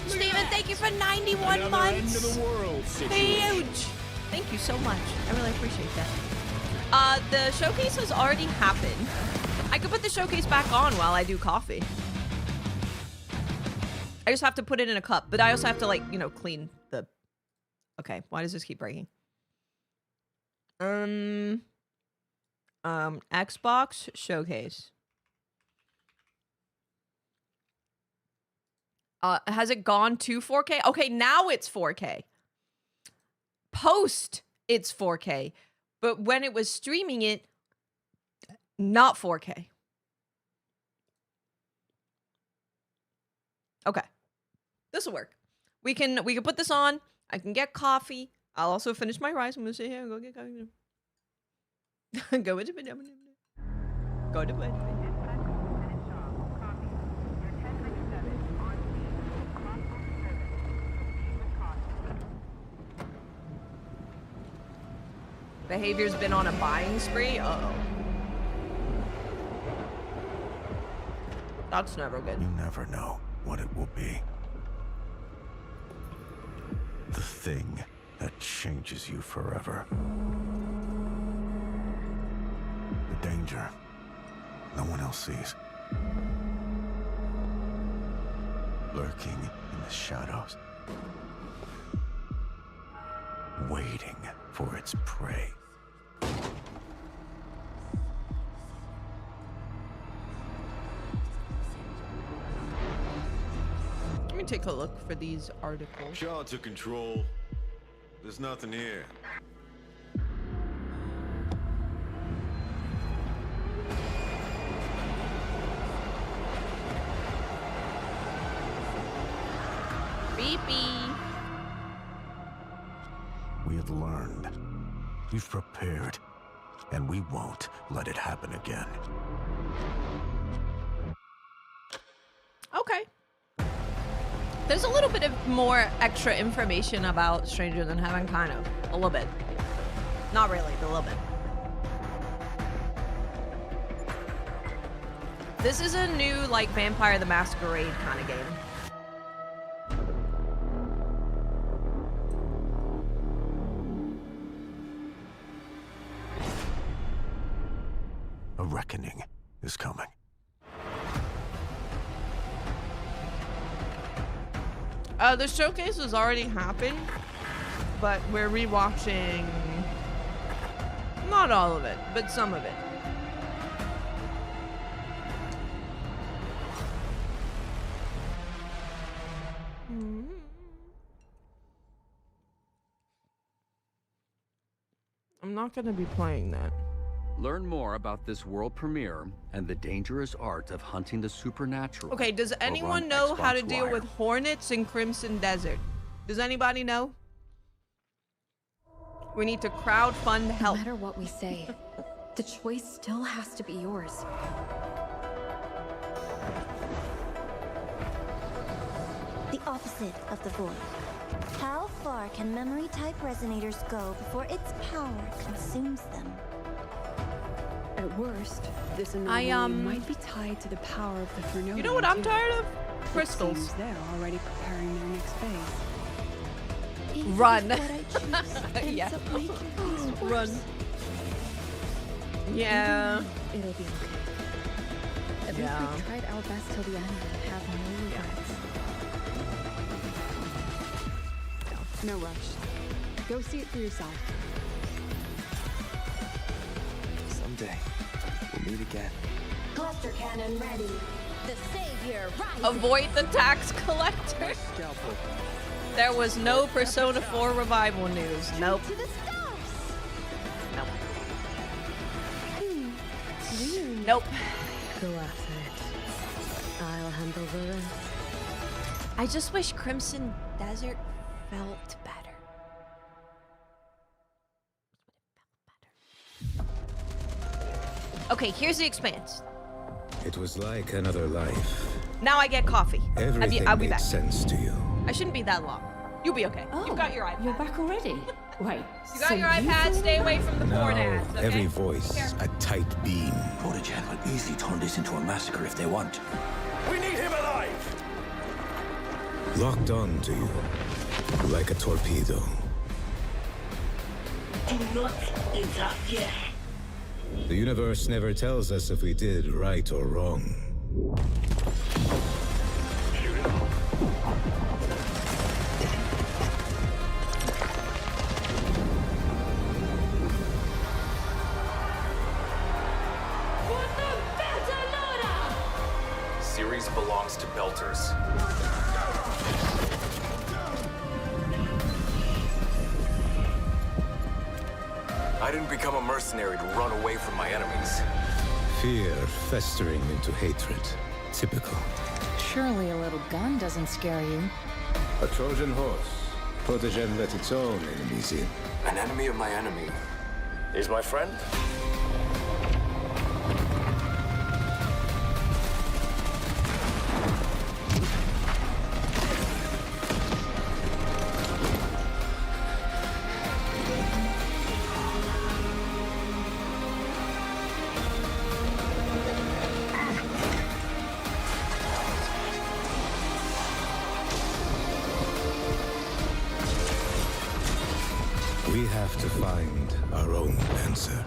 Steven, thank you for 91 Another months. end of the world situation. Huge. Thank you so much. I really appreciate that. The showcase has already happened. I could put the showcase back on while I do coffee. I just have to put it in a cup, but I also have to, like, you know, clean the... Okay, why does this keep breaking? Xbox showcase. Has it gone to 4K? Okay, now it's 4K. Post, it's 4K. But when it was streaming it, not 4K. Okay. This will work. We can put this on. I can get coffee. I'll also finish my rice. I'm gonna sit here and go get coffee. Go into bed. Go to bed. Behavior's been on a buying spree. Uh-oh. That's never good. You never know what it will be. The thing that changes you forever. The danger no one else sees. Lurking in the shadows. Waiting for its prey. Let me take a look for these articles. Shot to control. There's nothing here. Beepy. We have learned. We've prepared. And we won't let it happen again. Okay. There's a little bit of more extra information about Stranger Than Heaven, kind of. A little bit. Not really, but a little bit. This is a new, like, Vampire the Masquerade kind of game. reckoning is coming. The showcase has already happened, but we're rewatching not all of it, but some of it. I'm not going to be playing that. Learn more about this world premiere and the dangerous art of hunting the supernatural. Okay, does anyone know how to deal with hornets in Crimson Desert? Does anybody know? We need to crowdfund help. No matter what we say, the choice still has to be yours. The opposite of the void. How far can memory-type resonators go before its power consumes them? At worst, this anomaly might be tied to the power of the Fernodian. You know what I'm tired of? Crystals. It seems they're already preparing their next phase. Run. Yeah. Run. Yeah. It'll be okay. At least we tried our best till the end and have no regrets. No rush. Go see it for yourself. Someday, we'll meet again. Cluster cannon ready. The savior rises. Avoid the tax collector. There was no Persona 4 revival news. Nope. To the stars. Nope. Nope. Go after it. I'll handle the rest. I just wish Crimson Desert felt better. Okay, here's the Expanse. It was like another life. Now I get coffee. Everything I'll be made back. sense to you. I shouldn't be that long. You'll be okay. Oh, You've got your iPad. You're back already? Wait. You got your iPad. Stay away from the porn Now, ads, okay? every voice, a tight beam. Protegen will easily turn this into a massacre if they want. We need him alive! Locked on to you, like a torpedo. Do not interfere. The universe never tells us if we did right or wrong. Series belongs to Belters. I didn't become a mercenary to run away from my enemies. Fear festering into hatred. Typical. Surely a little gun doesn't scare you. A Trojan horse. Protegen let its own enemies in. An enemy of my enemy is my friend? We have to find our own answer.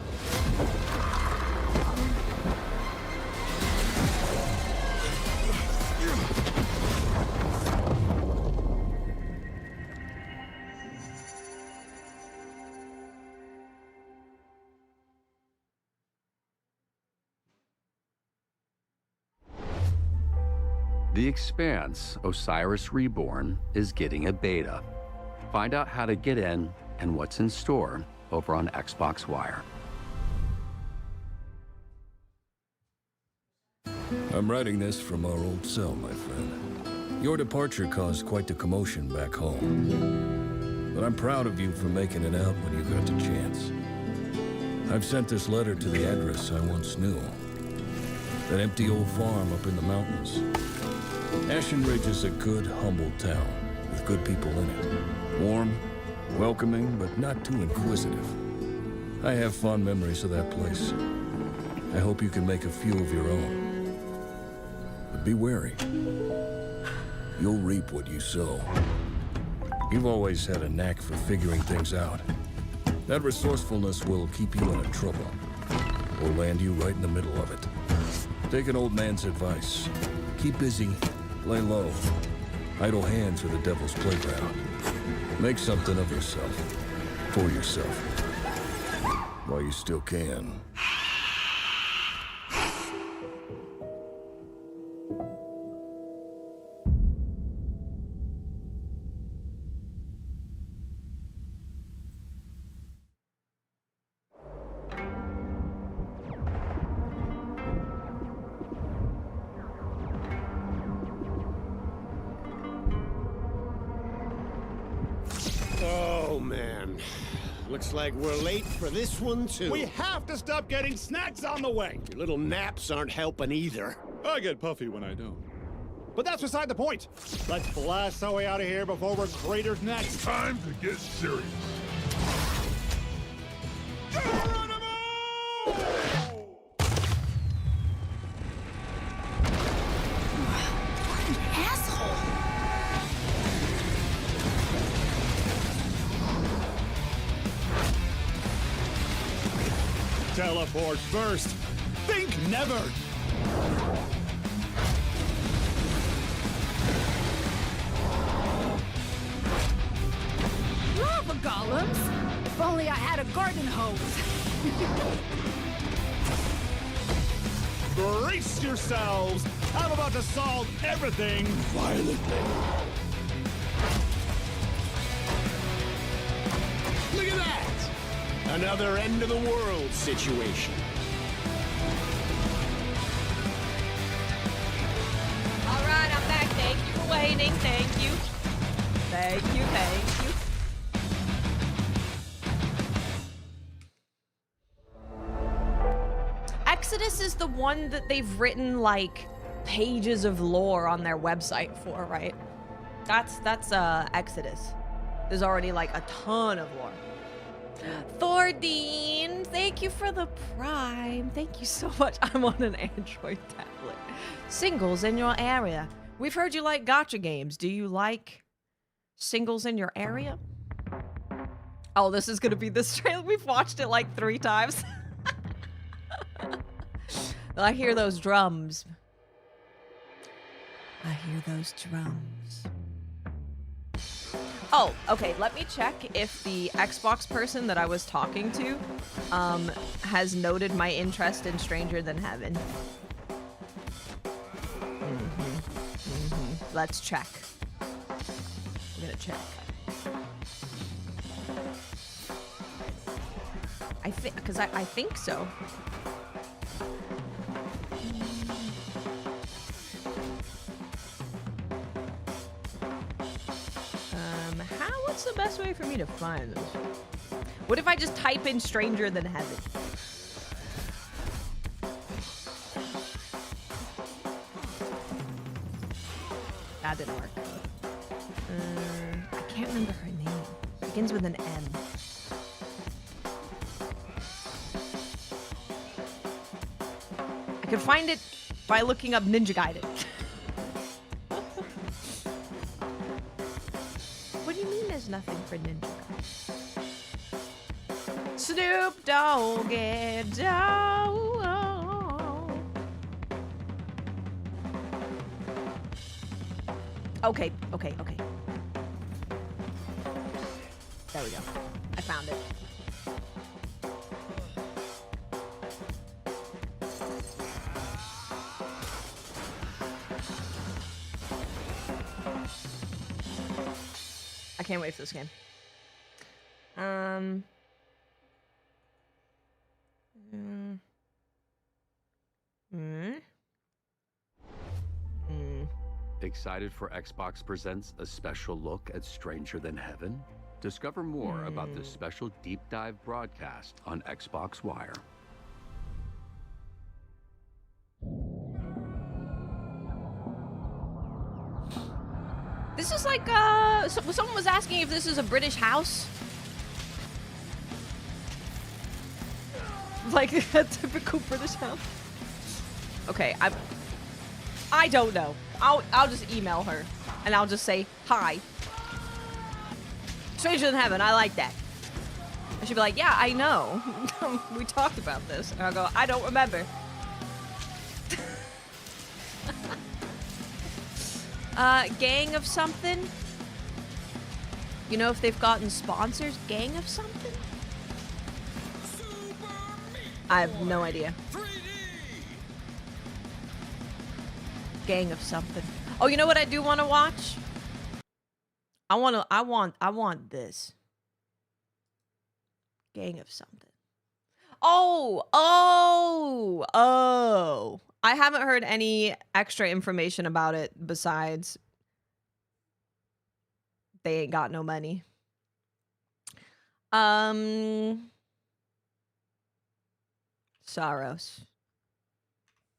The Expanse, Osiris Reborn, is getting a beta. Find out how to get in and what's in store over on Xbox Wire. I'm writing this from our old cell, my friend. Your departure caused quite the commotion back home. But I'm proud of you for making it out when you got the chance. I've sent this letter to the address I once knew. That empty old farm up in the mountains. Ashen Ridge is a good, humble town with good people in it. Warm, welcoming, but not too inquisitive. I have fond memories of that place. I hope you can make a few of your own. But be wary. You'll reap what you sow. You've always had a knack for figuring things out. That resourcefulness will keep you out of trouble. or land you right in the middle of it. Take an old man's advice. Keep busy, lay low. Idle hands are the devil's playground. Make something of yourself, for yourself, while you still can. Oh, man. Looks like we're late for this one, too. We have to stop getting snacks on the way! Your little naps aren't helping either. I get puffy when I don't. But that's beside the point. Let's blast our way out of here before we're cratered next. Time to get serious. Teleport first. Think never. Lava golems! If only I had a garden hose. Brace yourselves. I'm about to solve everything violently. Look at that! Another end of the world situation. All right, I'm back. Thank you for waiting. Thank you. Thank you. Thank you. Exodus is the one that they've written like pages of lore on their website for, right? That's Exodus. There's already like a ton of lore. Thordine, thank you for the prime. Thank you so much. I'm on an Android tablet. Singles in your area. We've heard you like gacha games. Do you like singles in your area? Oh, this is gonna be this trailer. We've watched it like 3 times. I hear those drums. I hear those drums. Oh, okay, let me check if the Xbox person that I was talking to has noted my interest in Stranger Than Heaven. Let's check. I'm gonna check. I think, because I think so. What's the best way for me to find this? What if I just type in Stranger Than Heaven? That didn't work. I can't remember her name. It begins with an M. I can find it by looking up Ninja Gaiden. Nothing for Ninja. Snoop Dogg and Dogg. Okay. There we go. I found it. I can't wait for this game. Excited for Xbox presents a special look at Stranger Than Heaven? Discover more about this special deep dive broadcast on Xbox Wire. This is like, someone was asking if this is a British house. Like a typical British house. Okay, I don't know. I'll just email her and I'll just say hi. Stranger Than Heaven, I like that. And she'd be like, yeah, I know. We talked about this. And I'll go, I don't remember. Gang of something? You know if they've gotten sponsors? Gang of something? I have no idea. Gang of something. Oh, you know what I do want to watch? I want this. Gang of something. Oh. I haven't heard any extra information about it besides they ain't got no money. Saros.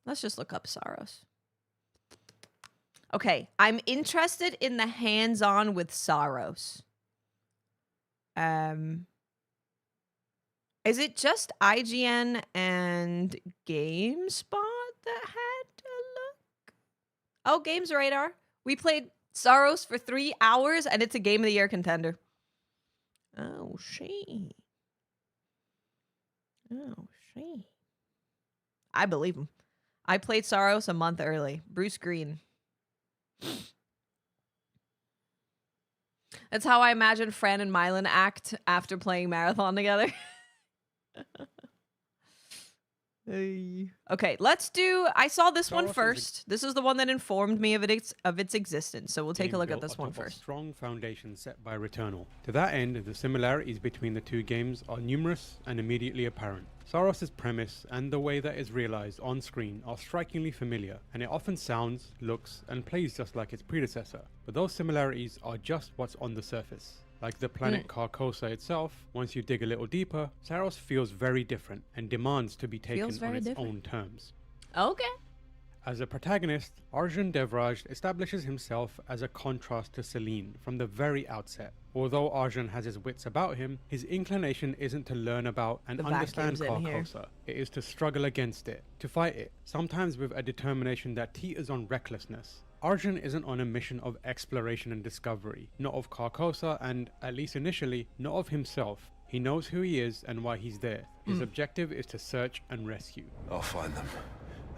Let's just look up Saros. Okay, I'm interested in the hands-on with Saros. Is it just IGN and GameSpot that had a look? Oh, Games Radar. We played Saros for 3 hours, and it's a Game of the Year contender. Oh, she. I believe him. I played Saros a month early. Bruce Green. That's how I imagine Fran and Mylan act after playing Marathon together. Okay, let's do... I saw this one first. This is the one that informed me of its existence, so we'll take a look at this one first. Strong foundation set by Returnal. To that end, the similarities between the two games are numerous and immediately apparent. Saros' premise and the way that is realized on screen are strikingly familiar, and it often sounds, looks, and plays just like its predecessor. But those similarities are just what's on the surface. Like the planet Carcosa itself, once you dig a little deeper, Saros feels very different and demands to be taken on its own terms. Okay. As a protagonist, Arjun Devraj establishes himself as a contrast to Celine from the very outset. Although Arjun has his wits about him, his inclination isn't to learn about and understand Carcosa. It is to struggle against it, to fight it, sometimes with a determination that teeters on recklessness. Arjun isn't on a mission of exploration and discovery, not of Carcosa and, at least initially, not of himself. He knows who he is and why he's there. His objective is to search and rescue. I'll find them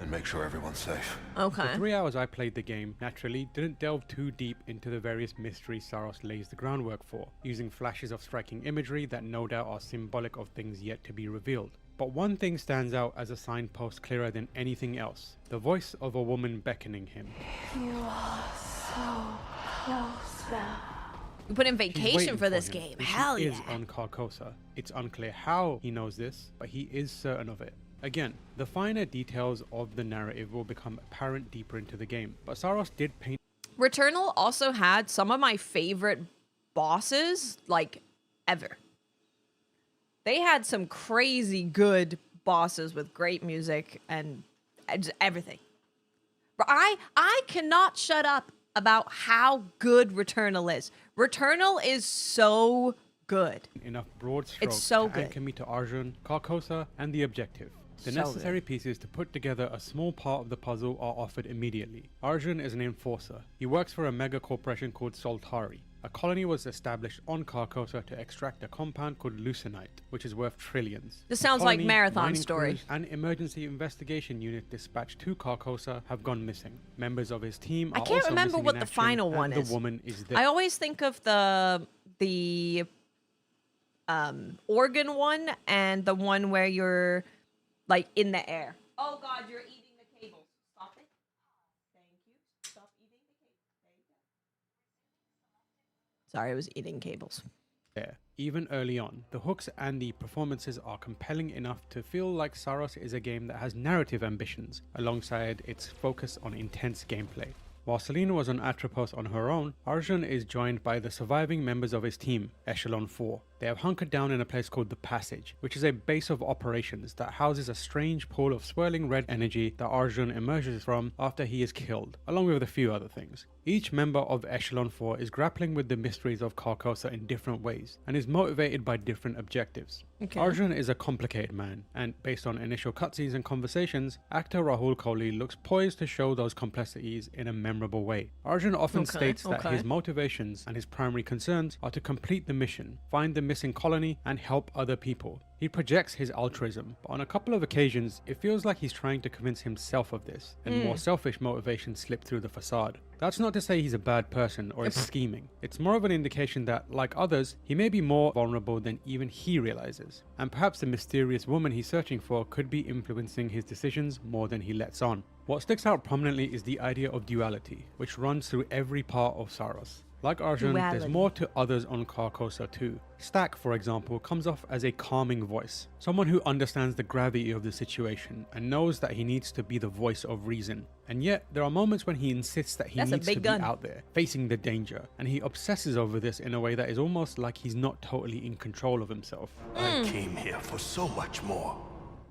and make sure everyone's safe. Okay. The 3 hours I played the game, naturally, didn't delve too deep into the various mysteries Saros lays the groundwork for, using flashes of striking imagery that no doubt are symbolic of things yet to be revealed. But one thing stands out as a signpost clearer than anything else. The voice of a woman beckoning him. You are so close now. We put in vacation for this game. Hell yeah. He is on Carcosa. It's unclear how he knows this, but he is certain of it. Again, the finer details of the narrative will become apparent deeper into the game, but Saros did paint... Returnal also had some of my favorite bosses, like, ever. They had some crazy good bosses with great music and just everything. But I cannot shut up about how good Returnal is. Returnal is so good. Enough broad strokes it's so to good. anchor me to Arjun, Carcosa, and the objective. The So necessary pieces to put together a small part of the puzzle are offered immediately. Arjun is an enforcer. He works for a mega corporation called Soltari. A colony was established on Carcosa to extract a compound called leucinite, which is worth trillions. This sounds like Marathon Story. An emergency investigation unit dispatched to Carcosa have gone missing. Members of his team are I can't also remember missing what in the action, final and one is. The woman is there. I always think of the organ one and the one where you're like in the air. Oh God, you're eating the cables. Stop it. Thank you. Stop eating the cables. There you go. Sorry, I was eating cables. There. Even early on, the hooks and the performances are compelling enough to feel like Saros is a game that has narrative ambitions, alongside its focus on intense gameplay. While Selena was on Atropos on her own, Arjun is joined by the surviving members of his team, Echelon 4. They have hunkered down in a place called the Passage, which is a base of operations that houses a strange pool of swirling red energy that Arjun emerges from after he is killed, along with a few other things. Each member of Echelon 4 is grappling with the mysteries of Carcosa in different ways, and is motivated by different objectives. Okay. Arjun is a complicated man, and based on initial cutscenes and conversations, actor Rahul Kohli looks poised to show those complexities in a memorable way. Arjun often states that his motivations and his primary concerns are to complete the mission, find the missing colony and help other people. He projects his altruism, but on a couple of occasions, it feels like he's trying to convince himself of this, and more selfish motivations slip through the facade. That's not to say he's a bad person or is scheming. It's more of an indication that, like others, he may be more vulnerable than even he realizes. And perhaps the mysterious woman he's searching for could be influencing his decisions more than he lets on. What sticks out prominently is the idea of duality, which runs through every part of Saros. Like Arjun, there's more to others on Carcosa too. Stack, for example, comes off as a calming voice. Someone who understands the gravity of the situation and knows that he needs to be the voice of reason. And yet, there are moments when he insists that he needs to be out there, facing the danger. And he obsesses over this in a way that is almost like he's not totally in control of himself. I came here for so much more.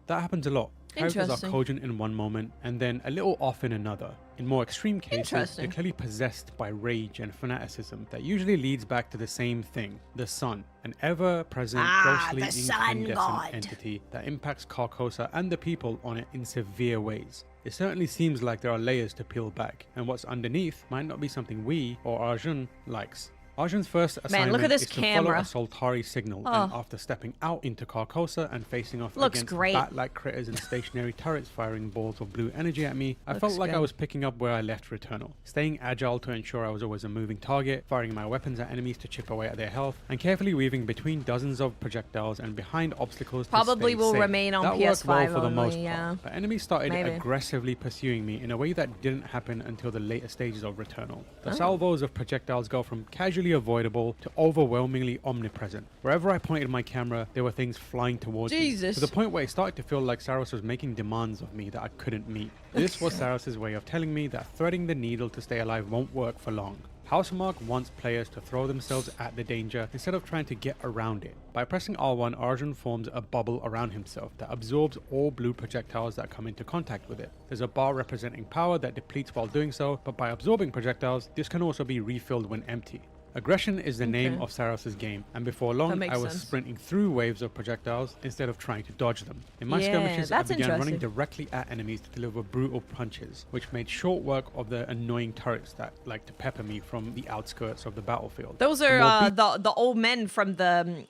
That happens a lot. Characters are cogent in one moment and then a little off in another. In more extreme cases, they're clearly possessed by rage and fanaticism that usually leads back to the same thing, the sun, an ever-present, ghostly, incandescent entity that impacts Carcosa and the people on it in severe ways. It certainly seems like there are layers to peel back, and what's underneath might not be something we, or Arjun, likes. Arjun's first assignment is to follow a Soltari signal, and after stepping out into Carcosa and facing off against bat-like critters and stationary turrets firing balls of blue energy at me, I felt like I was picking up where I left Returnal, staying agile to ensure I was always a moving target, firing my weapons at enemies to chip away at their health, and carefully weaving between dozens of projectiles and behind obstacles Probably to stay will safe. remain on that PS5 worked well for the most only, part, but enemies started aggressively pursuing me in a way that didn't happen until the later stages of Returnal. The salvos of projectiles go from casually avoidable to overwhelmingly omnipresent. Wherever I pointed my camera, there were things flying towards me, to the point where it started to feel like Saros was making demands of me that I couldn't meet. This was Saros' way of telling me that threading the needle to stay alive won't work for long. Housemarque wants players to throw themselves at the danger instead of trying to get around it. By pressing R1, Arjun forms a bubble around himself that absorbs all blue projectiles that come into contact with it. There's a bar representing power that depletes while doing so, but by absorbing projectiles, this can also be refilled when empty. Aggression is the name of Saros' game, and before long I was sprinting through waves of projectiles instead of trying to dodge them. In my skirmishes, I began running directly at enemies to deliver brutal punches, which made short work of the annoying turrets that like to pepper me from the outskirts of the battlefield. Those are the old men from the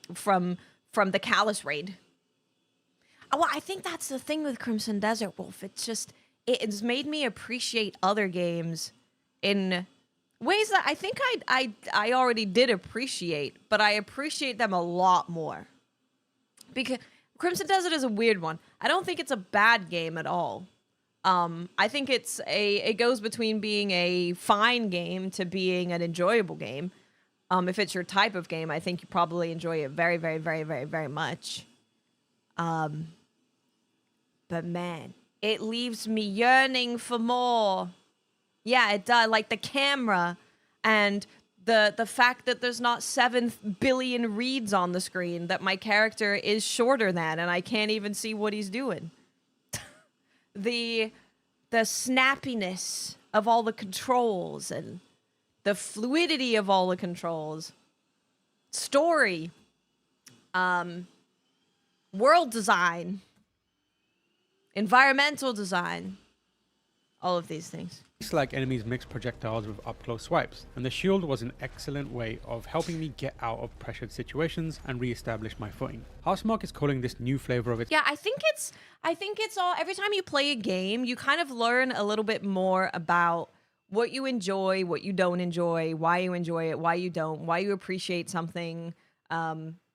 Callus raid. Well, I think that's the thing with Crimson Desert Wolf. It's made me appreciate other games in ways that I think I already did appreciate, but I appreciate them a lot more. Because Crimson Desert is a weird one. I don't think it's a bad game at all. I think it goes between being a fine game to being an enjoyable game. If it's your type of game, I think you probably enjoy it very, very, very, very, very much. But man, it leaves me yearning for more. Yeah, it does. Like the camera and the fact that there's not 7 billion reads on the screen, that my character is shorter than, and I can't even see what he's doing. The snappiness of all the controls and the fluidity of all the controls. Story. World design. Environmental design. All of these things. Like enemies mix projectiles with up-close swipes, and the shield was an excellent way of helping me get out of pressured situations and re-establish my footing. Housemarque is calling this new flavor of its... Yeah, I think it's all... Every time you play a game, you kind of learn a little bit more about what you enjoy, what you don't enjoy, why you enjoy it, why you don't, why you appreciate something,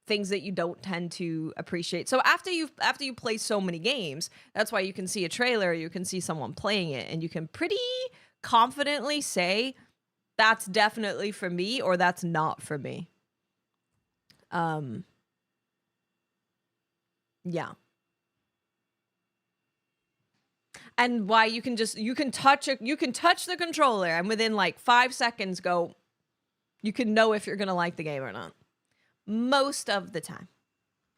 things that you don't tend to appreciate. So after you play so many games, that's why you can see a trailer, you can see someone playing it, and you can pretty confidently say, that's definitely for me, or that's not for me. Yeah. And why you can touch the controller, and within like 5 seconds you can know if you're gonna like the game or not. Most of the time.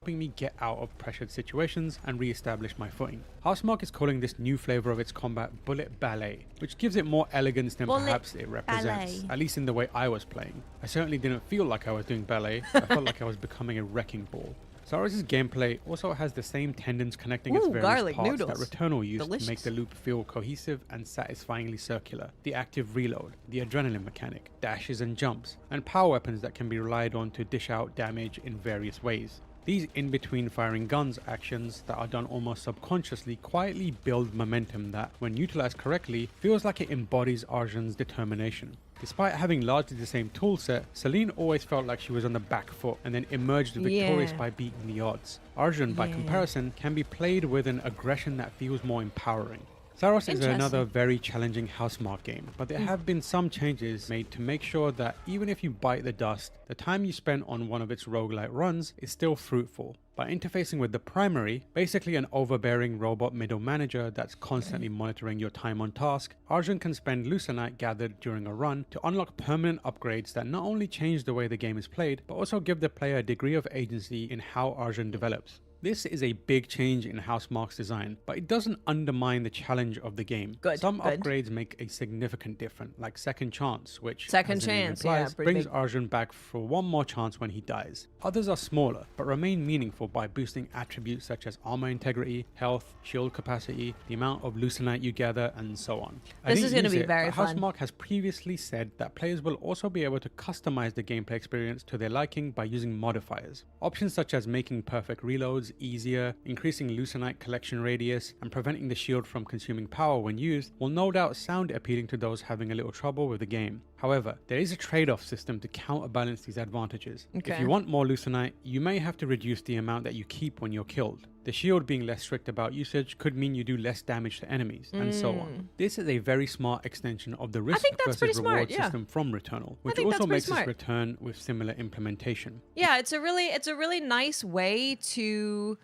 Helping me get out of pressured situations and re-establish my footing. Housemarque is calling this new flavor of its combat Bullet Ballet, which gives it more elegance than perhaps it represents, at least in the way I was playing. I certainly didn't feel like I was doing ballet, I felt like I was becoming a wrecking ball. Saros' gameplay also has the same tendons connecting its various garlic parts noodles. that Returnal used Delicious. to make the loop feel cohesive and satisfyingly circular. The active reload, the adrenaline mechanic, dashes and jumps, and power weapons that can be relied on to dish out damage in various ways. These in-between firing guns actions that are done almost subconsciously quietly build momentum that, when utilized correctly, feels like it embodies Arjun's determination. Despite having largely the same toolset, Celine always felt like she was on the back foot and then emerged victorious by beating the odds. Arjun, by comparison, can be played with an aggression that feels more empowering. Saros is another very challenging Housemarque game, but there have been some changes made to make sure that even if you bite the dust, the time you spend on one of its roguelite runs is still fruitful. By interfacing with the primary, basically an overbearing robot middle manager that's constantly monitoring your time on task, Arjun can spend Lucenite gathered during a run to unlock permanent upgrades that not only change the way the game is played, but also give the player a degree of agency in how Arjun develops. This is a big change in Housemarque's design, but it doesn't undermine the challenge of the game. Some upgrades make a significant difference, like Second Chance, which Second as the name Chance, implies, pretty brings big. Arjun back for one more chance when he dies. Others are smaller, but remain meaningful by boosting attributes such as armor integrity, health, shield capacity, the amount of Lucenite you gather, and so on. This is going to be very fun. Housemarque has previously said that players will also be able to customize the gameplay experience to their liking by using modifiers. Options such as making perfect reloads easier, increasing Lucenite collection radius, and preventing the shield from consuming power when used will no doubt sound appealing to those having a little trouble with the game. However, there is a trade-off system to counterbalance these advantages. If you want more Lucenite, you may have to reduce the amount that you keep when you're killed. The shield being less strict about usage could mean you do less damage to enemies, and so on. This is a very smart extension of the risk versus reward system from Returnal, which also makes its return with similar implementation. Yeah, it's a really nice way to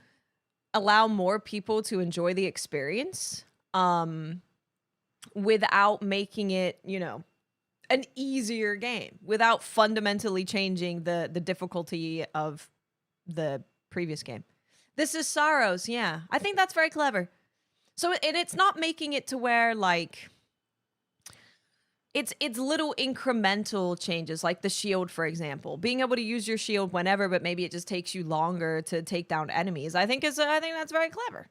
allow more people to enjoy the experience without making it, you know, an easier game, without fundamentally changing the difficulty of the previous game. This is Saros, yeah. I think that's very clever. So, and it's not making it to where, like, it's little incremental changes, like the shield, for example. Being able to use your shield whenever, but maybe it just takes you longer to take down enemies. I think that's very clever.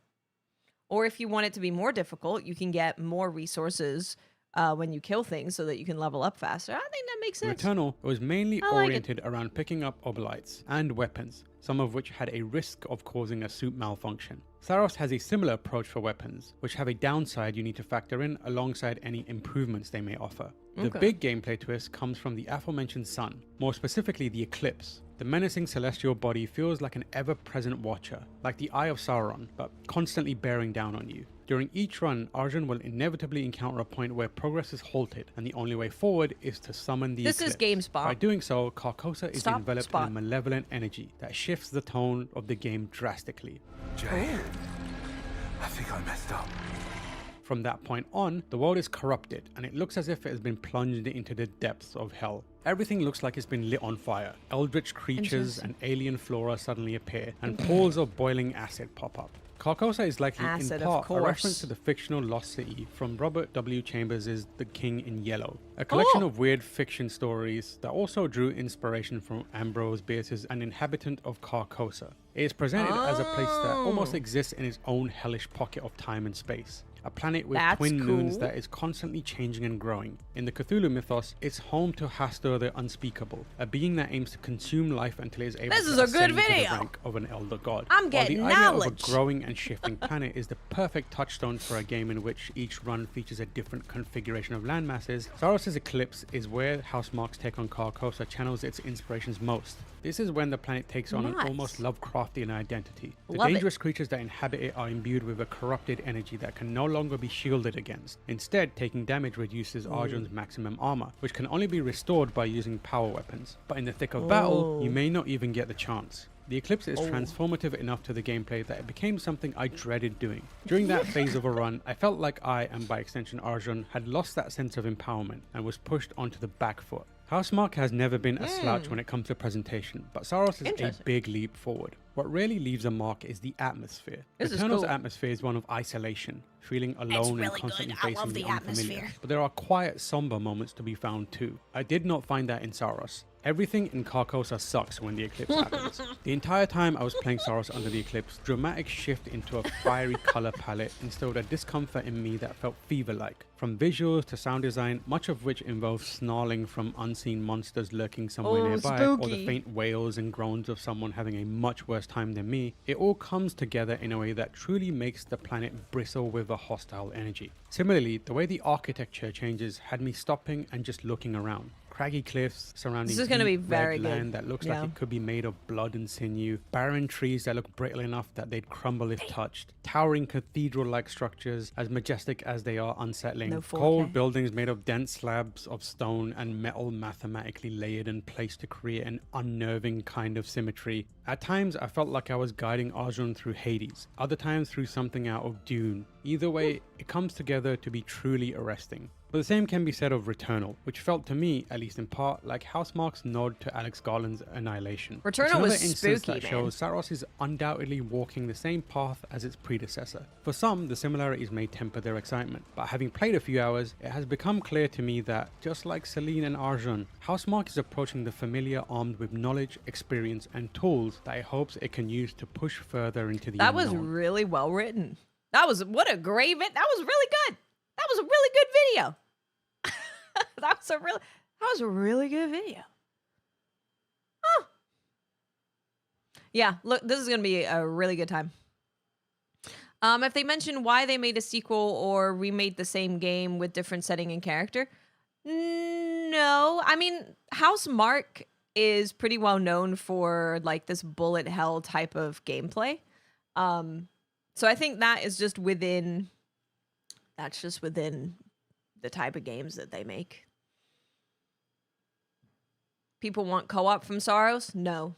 Or if you want it to be more difficult, you can get more resources when you kill things so that you can level up faster. I think that makes sense. Returnal was mainly oriented around picking up obolites and weapons, some of which had a risk of causing a suit malfunction. Saros has a similar approach for weapons, which have a downside you need to factor in alongside any improvements they may offer. The big gameplay twist comes from the aforementioned sun, more specifically the eclipse. The menacing celestial body feels like an ever-present watcher, like the Eye of Sauron, but constantly bearing down on you. During each run, Arjun will inevitably encounter a point where progress is halted, and the only way forward is to summon the eclipse. This is GameSpot. By doing so, Carcosa is enveloped in a malevolent energy that shifts the tone of the game drastically. Jay, I think I messed up. From that point on, the world is corrupted, and it looks as if it has been plunged into the depths of hell. Everything looks like it's been lit on fire. Eldritch creatures and alien flora suddenly appear, and pools of boiling acid pop up. Carcosa is likely in part a reference to the fictional Lost City from Robert W. Chambers' The King in Yellow, a collection of weird fiction stories that also drew inspiration from Ambrose Bierce's An Inhabitant of Carcosa. It is presented as a place that almost exists in its own hellish pocket of time and space. A planet with twin moons that is constantly changing and growing. In the Cthulhu mythos, it's home to Hastur the Unspeakable, a being that aims to consume life until it is able to ascend to the rank of an elder god. I'm getting While the idea knowledge. of a growing and shifting planet is the perfect touchstone for a game in which each run features a different configuration of landmasses, Saros' Eclipse is where Housemarque's take on Carcosa channels its inspirations most. This is when the planet takes on an almost Lovecraftian identity. The dangerous creatures that inhabit it are imbued with a corrupted energy that can no longer be shielded against. Instead, taking damage reduces Arjun's maximum armor, which can only be restored by using power weapons. But in the thick of battle, you may not even get the chance. The Eclipse is transformative enough to the gameplay that it became something I dreaded doing. During that phase of a run, I felt like I, and by extension Arjun, had lost that sense of empowerment and was pushed onto the back foot. Housemarque has never been a slouch when it comes to presentation, but Saros is a big leap forward. What really leaves a mark is the atmosphere. Returnal's atmosphere is one of isolation, feeling alone and constantly facing the unfamiliar. But there are quiet, somber moments to be found too. I did not find that in Saros. Everything in Carcosa sucks when the eclipse happens. The entire time I was playing Saros under the eclipse, dramatic shift into a fiery color palette instilled a discomfort in me that felt fever-like. From visuals to sound design, much of which involves snarling from unseen monsters lurking somewhere nearby, or the faint wails and groans of someone having a much worse time than me, it all comes together in a way that truly makes the planet bristle with a hostile energy. Similarly, the way the architecture changes had me stopping and just looking around. Craggy cliffs surrounding This is going to be deep very red good. land that looks like it could be made of blood and sinew, barren trees that look brittle enough that they'd crumble if touched, towering cathedral-like structures as majestic as they are unsettling, No 4K. cold buildings made of dense slabs of stone and metal mathematically layered and placed to create an unnerving kind of symmetry. At times I felt like I was guiding Arjun through Hades, other times through something out of Dune. Either way, it comes together to be truly arresting. But the same can be said of Returnal, which felt to me, at least in part, like Housemarque's nod to Alex Garland's Annihilation. Returnal It's another was instance spooky, that shows Saros is undoubtedly walking the same path as its predecessor. For some, the similarities may temper their excitement, but having played a few hours, it has become clear to me that, just like Celine and Arjun, Housemarque is approaching the familiar armed with knowledge, experience, and tools that it hopes it can use to push further into the That unknown. was really well written. That was, what a great vid. That was really good. That was a really good video. that was a really good video. Huh. Yeah, look, this is going to be a really good time. If they mention why they made a sequel or remade the same game with different setting and character, no. I mean, Housemarque is pretty well known for like this bullet hell type of gameplay. So I think that is just within, that's just within the type of games that they make. People want co-op from Saros? No.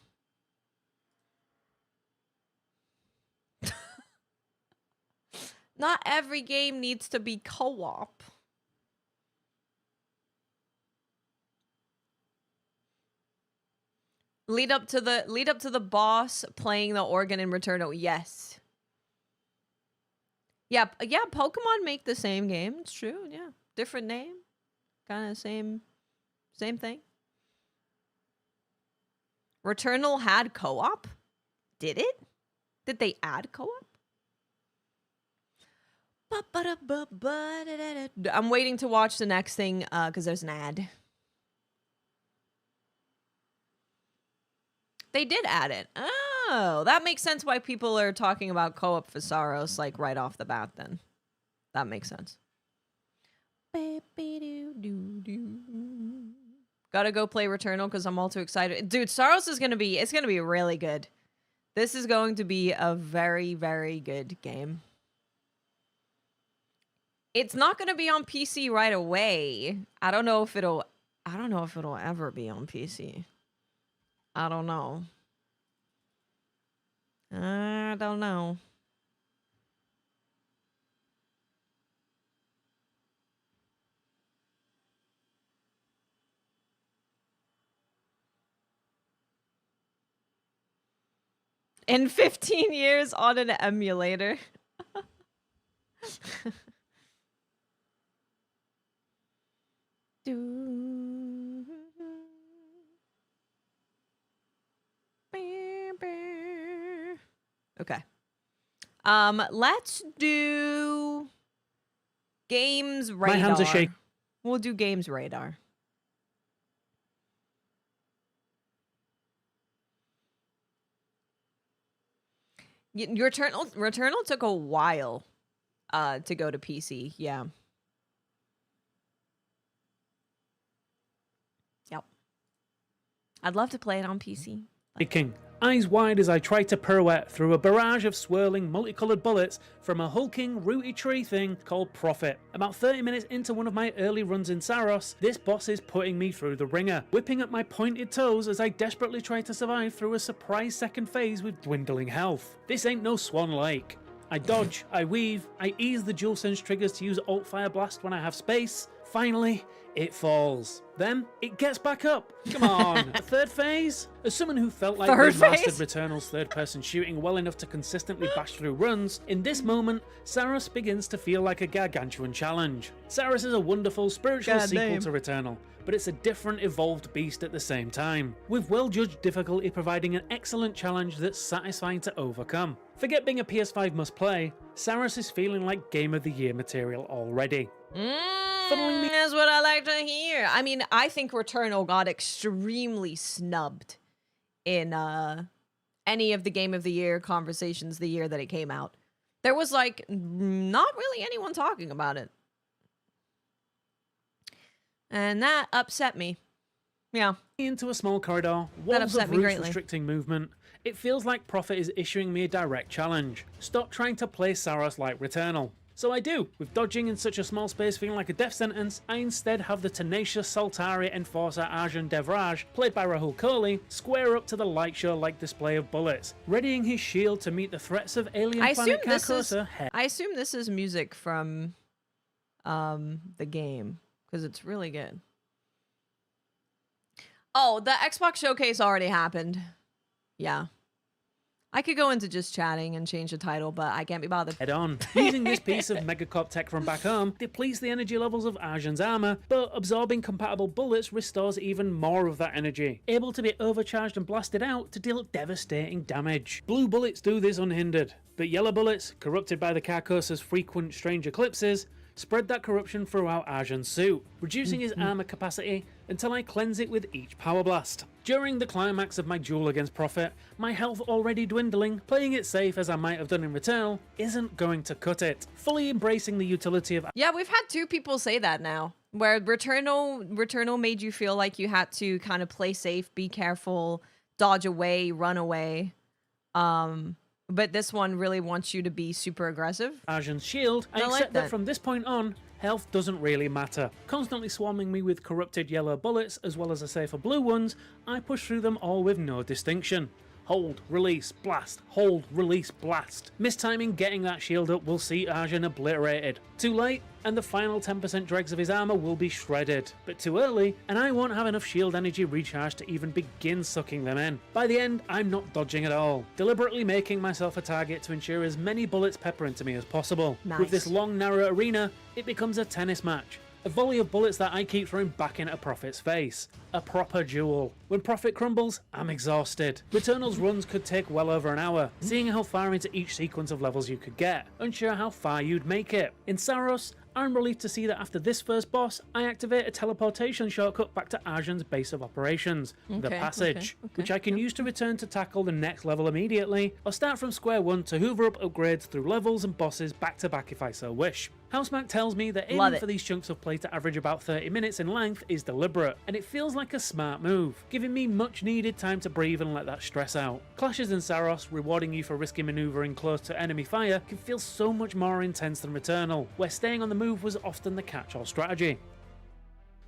Not every game needs to be co-op. Lead up to the boss playing the organ in Returnal. Yes. Yeah, Pokemon make the same game. It's true. Yeah. Different name. Kind of same thing. Returnal had co-op? Did it? Did they add co-op? I'm waiting to watch the next thing because there's an ad. They did add it. Oh, that makes sense why people are talking about co-op for Saros like right off the bat then. That makes sense. Gotta go play Returnal because I'm all too excited. Dude, Saros is gonna be, it's gonna be really good. This is going to be a very, very good game. It's not gonna be on PC right away. I don't know if it'll ever be on PC. I don't know. I don't know. In 15 years on an emulator. Okay. Let's do Games Radar. My hands are shaking. We'll do Games Radar. Your Returnal took a while to go to PC. Yeah. Yep. I'd love to play it on PC. King, eyes wide as I try to pirouette through a barrage of swirling, multicolored bullets from a hulking, rooty tree thing called Prophet. About 30 minutes into one of my early runs in Saros, this boss is putting me through the ringer, whipping up my pointed toes as I desperately try to survive through a surprise second phase with dwindling health. This ain't no Swan Lake. I dodge, I weave, I ease the DualSense triggers to use Alt Fire Blast when I have space, Finally, it falls. Then, it gets back up. Come on, a third phase? As someone who felt like they mastered Returnal's third-person shooting well enough to consistently bash through runs, in this moment, Saros begins to feel like a gargantuan challenge. Saros is a wonderful spiritual sequel to Returnal, but it's a different, evolved beast at the same time, with well-judged difficulty providing an excellent challenge that's satisfying to overcome. Forget being a PS5 must-play, Saros is feeling like Game of the Year material already. That's what I like to hear. I mean, I think Returnal got extremely snubbed in any of the Game of the Year conversations the year that it came out. There was like not really anyone talking about it. And that upset me. Yeah. Into a small corridor, walls of roofs restricting movement. It feels like Prophet is issuing me a direct challenge. Stop trying to play Saros like Returnal. So I do. With dodging in such a small space feeling like a death sentence, I instead have the tenacious Saltari enforcer Arjun Devraj, played by Rahul Kohli, square up to the light show-like display of bullets, readying his shield to meet the threats of alien planet Carcosa. I assume this is music from the game, because it's really good. Oh, the Xbox showcase already happened. Yeah. I could go into just chatting and change the title, but I can't be bothered. Head on. Using this piece of Megacorp tech from back home depletes the energy levels of Arjun's armor, but absorbing compatible bullets restores even more of that energy, able to be overcharged and blasted out to deal devastating damage. Blue bullets do this unhindered, but yellow bullets, corrupted by the Carcosa's frequent strange eclipses, spread that corruption throughout Arjun's suit, reducing his armor capacity until I cleanse it with each power blast. During the climax of my duel against Prophet, my health already dwindling, playing it safe as I might have done in Returnal isn't going to cut it. Fully embracing the utility of... Yeah, we've had two people say that now, where Returnal made you feel like you had to kind of play safe, be careful, dodge away, run away. But this one really wants you to be super aggressive. Arjun's shield, I accept that from this point on, health doesn't really matter. Constantly swarming me with corrupted yellow bullets as well as the safer blue ones, I push through them all with no distinction. Hold, release, blast, hold, release, blast. Mistiming getting that shield up will see Arjun obliterated. Too late, and the final 10% dregs of his armor will be shredded. But too early, and I won't have enough shield energy recharged to even begin sucking them in. By the end, I'm not dodging at all, deliberately making myself a target to ensure as many bullets pepper into me as possible. Nice. With this long, narrow arena, it becomes a tennis match. A volley of bullets that I keep throwing back into Prophet's face. A proper duel. When Prophet crumbles, I'm exhausted. Returnal's runs could take well over an hour, seeing how far into each sequence of levels you could get, unsure how far you'd make it. In Saros, I'm relieved to see that after this first boss, I activate a teleportation shortcut back to Arjun's base of operations, the Passage, which I can use to return to tackle the next level immediately, or start from square one to hoover up upgrades through levels and bosses back to back if I so wish. Housemark tells me that aiming for these chunks of play to average about 30 minutes in length is deliberate, and it feels like a smart move, giving me much needed time to breathe and let that stress out. Clashes in Saros, rewarding you for risky maneuvering close to enemy fire, can feel so much more intense than Returnal, where staying on the move was often the catch-all strategy.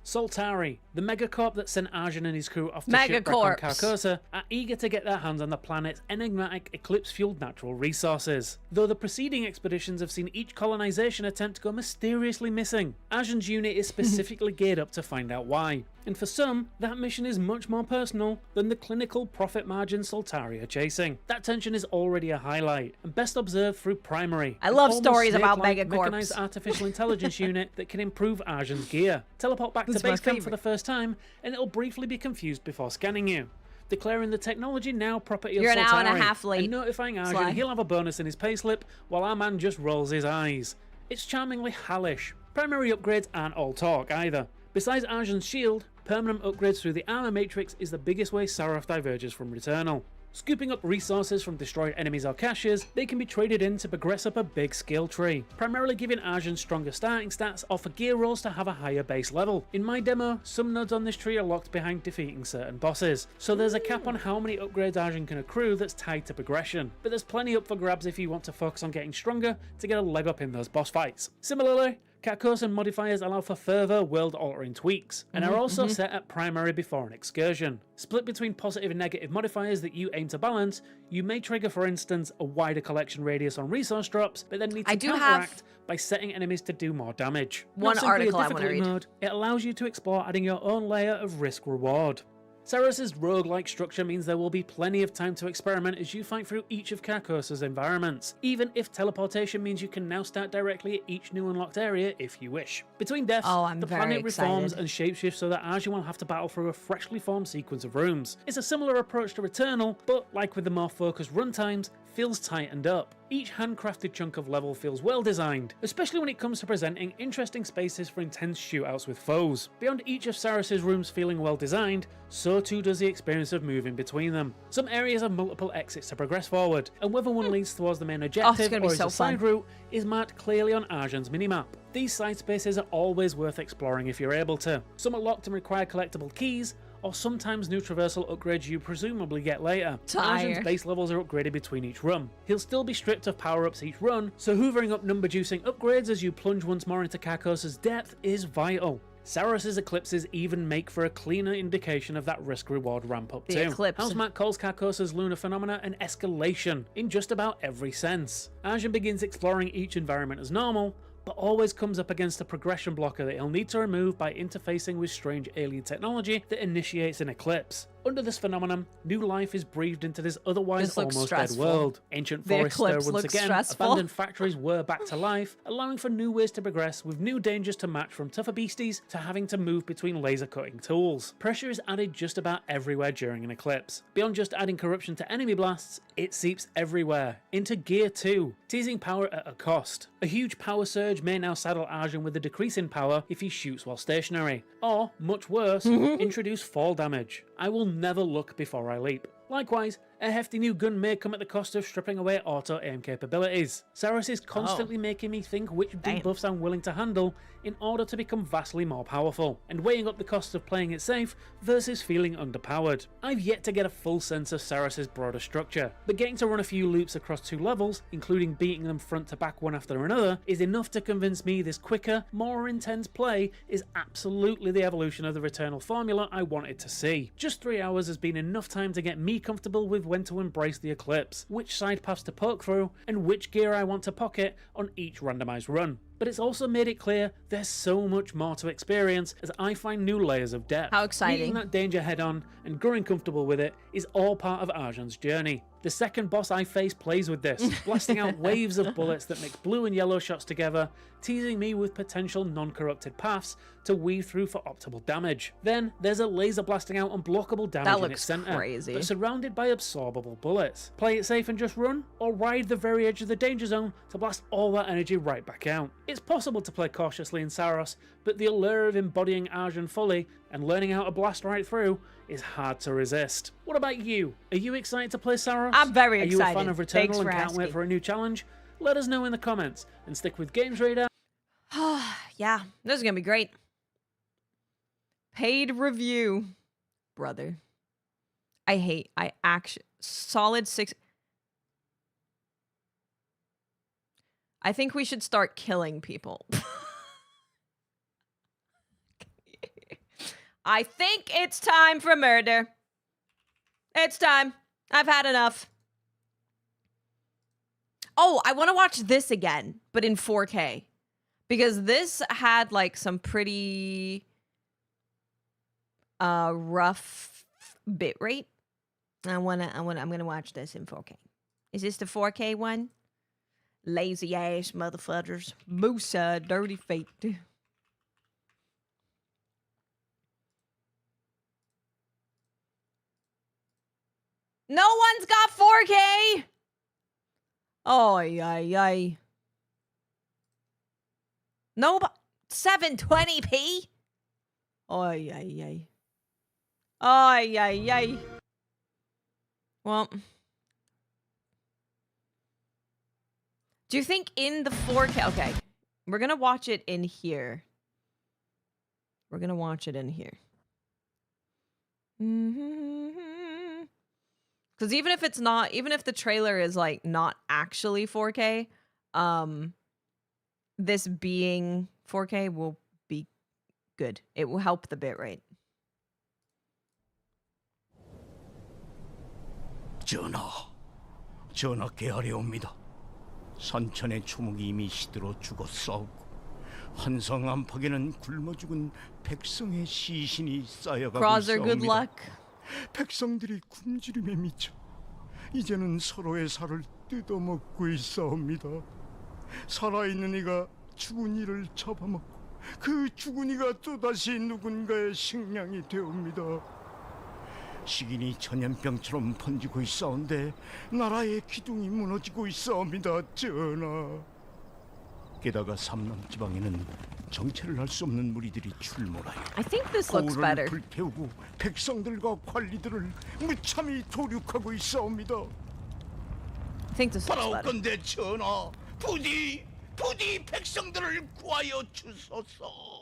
Saltari, the megacorp that sent Arjun and his crew off to shipwreck on Carcosa, are eager to get their hands on the planet's enigmatic eclipse-fueled natural resources. Though the preceding expeditions have seen each colonization attempt go mysteriously missing, Arjun's unit is specifically geared up to find out why. And for some, that mission is much more personal than the clinical profit margin Saltari are chasing. That tension is already a highlight, and best observed through Primary. I love stories about megacorps. Mechanized artificial intelligence unit that can improve Arjun's gear. Teleport back to base camp for the first time, and it'll briefly be confused before scanning you. Declaring the technology now property of You're Saltari, an hour and a half late. And notifying Arjun he'll have a bonus in his payslip, while our man just rolls his eyes. It's charmingly hellish. Primary upgrades aren't all talk either. Besides Arjun's shield, permanent upgrades through the armor matrix is the biggest way Saros diverges from Returnal. Scooping up resources from destroyed enemies or caches, they can be traded in to progress up a big skill tree, primarily giving Arjun stronger starting stats or for gear rolls to have a higher base level. In my demo, some nodes on this tree are locked behind defeating certain bosses, so there's a cap on how many upgrades Arjun can accrue that's tied to progression, but there's plenty up for grabs if you want to focus on getting stronger to get a leg up in those boss fights. Similarly, Carcosan modifiers allow for further world-altering tweaks, and are also set at primary before an excursion. Split between positive and negative modifiers that you aim to balance, you may trigger, for instance, a wider collection radius on resource drops, but then need to counteract by setting enemies to do more damage. One Not simply article a I want to difficulty read. mode, it allows you to explore adding your own layer of risk-reward. Saros' roguelike structure means there will be plenty of time to experiment as you fight through each of Carcosa's environments, even if teleportation means you can now start directly at each new unlocked area if you wish. Between deaths, the planet reforms and shapeshifts so that Arjun will have to battle through a freshly formed sequence of rooms. It's a similar approach to Returnal, but like with the more focused runtimes, feels tightened up. Each handcrafted chunk of level feels well designed, especially when it comes to presenting interesting spaces for intense shootouts with foes. Beyond each of Saros' rooms feeling well designed, so too does the experience of moving between them. Some areas have multiple exits to progress forward, and whether one leads towards the main objective or is a side route is marked clearly on Arjun's minimap. These side spaces are always worth exploring if you're able to. Some are locked and require collectible keys, or sometimes new traversal upgrades you presumably get later. Arjun's base levels are upgraded between each run. He'll still be stripped of power-ups each run, so hoovering up number-juicing upgrades as you plunge once more into Carcosa's depth is vital. Saros' eclipses even make for a cleaner indication of that risk-reward ramp-up too. Housemarque calls Carcosa's lunar phenomena an escalation in just about every sense. Arjun begins exploring each environment as normal, but always comes up against a progression blocker that he'll need to remove by interfacing with strange alien technology that initiates an eclipse. Under this phenomenon, new life is breathed into this otherwise almost dead world. Ancient forests stir once again, abandoned factories whir back to life, allowing for new ways to progress with new dangers to match, from tougher beasties to having to move between laser-cutting tools. Pressure is added just about everywhere during an eclipse. Beyond just adding corruption to enemy blasts, it seeps everywhere, into gear too, teasing power at a cost. A huge power surge may now saddle Arjun with a decrease in power if he shoots while stationary, or, much worse, introduce fall damage. I will never look before I leap. Likewise, a hefty new gun may come at the cost of stripping away auto-aim capabilities. Saros is constantly making me think which debuffs I'm willing to handle in order to become vastly more powerful, and weighing up the cost of playing it safe versus feeling underpowered. I've yet to get a full sense of Saros' broader structure, but getting to run a few loops across 2 levels, including beating them front to back one after another, is enough to convince me this quicker, more intense play is absolutely the evolution of the Returnal formula I wanted to see. Just 3 hours has been enough time to get me comfortable with when to embrace the eclipse, which side paths to poke through, and which gear I want to pocket on each randomized run. But it's also made it clear there's so much more to experience as I find new layers of depth. How exciting. Meeting that danger head on and growing comfortable with it is all part of Arjun's journey. The second boss I face plays with this, blasting out waves of bullets that mix blue and yellow shots together, teasing me with potential non-corrupted paths to weave through for optimal damage. Then there's a laser blasting out unblockable damage in its center, but surrounded by absorbable bullets. Play it safe and just run, or ride the very edge of the danger zone to blast all that energy right back out. It's possible to play cautiously in Saros, but the allure of embodying Arjun fully and learning how to blast right through is hard to resist. What about you? Are you excited to play Saros? I'm very excited. Are you a fan of Returnal and can't wait for a new challenge? Let us know in the comments, and stick with Games Radar. Yeah, this is gonna be great. Paid review, brother. I actually solid 6. I think we should start killing people. I think it's time for murder. It's time. I've had enough. Oh, I want to watch this again, but in 4K. Because this had like some pretty rough bit rate. I'm gonna watch this in 4K. Is this the 4K one? Lazy ass motherfuckers. Moosa, dirty feet. No one's got 4K. Oy, ay, ay. No, 720p. Oy, ay, ay. Oy, ay, ay. Well, do you think in the 4K? Okay, we're gonna watch it in here. We're gonna watch it in here. Because even if it's not, even if the trailer is like not actually 4K, this being 4K will be good. It will help the bitrate. 전하께 아뢰옵니다. 산천의 초목이 이미 시들어 죽었사오고 한성 안팎에는 굶어 죽은 백성의 시신이 쌓여가고 Crosser, good 있사옵니다. luck. 백성들이 굶주림에 미쳐 이제는 서로의 살을 뜯어먹고 있사옵니다. 살아있는 이가 죽은 이를 잡아먹고 그 죽은 이가 또다시 누군가의 식량이 되옵니다. 식인이 전염병처럼 번지고 있사온데 나라의 기둥이 무너지고 있사옵니다, 전하. 게다가 삼남 지방에는 정체를 알 수 없는 무리들이 출몰하여 I think this looks better. 불태우고 백성들과 관리들을 무참히 도륙하고 있사옵니다. I think this looks better. 바라옵건대 전하, 부디 백성들을 구하여 주소서.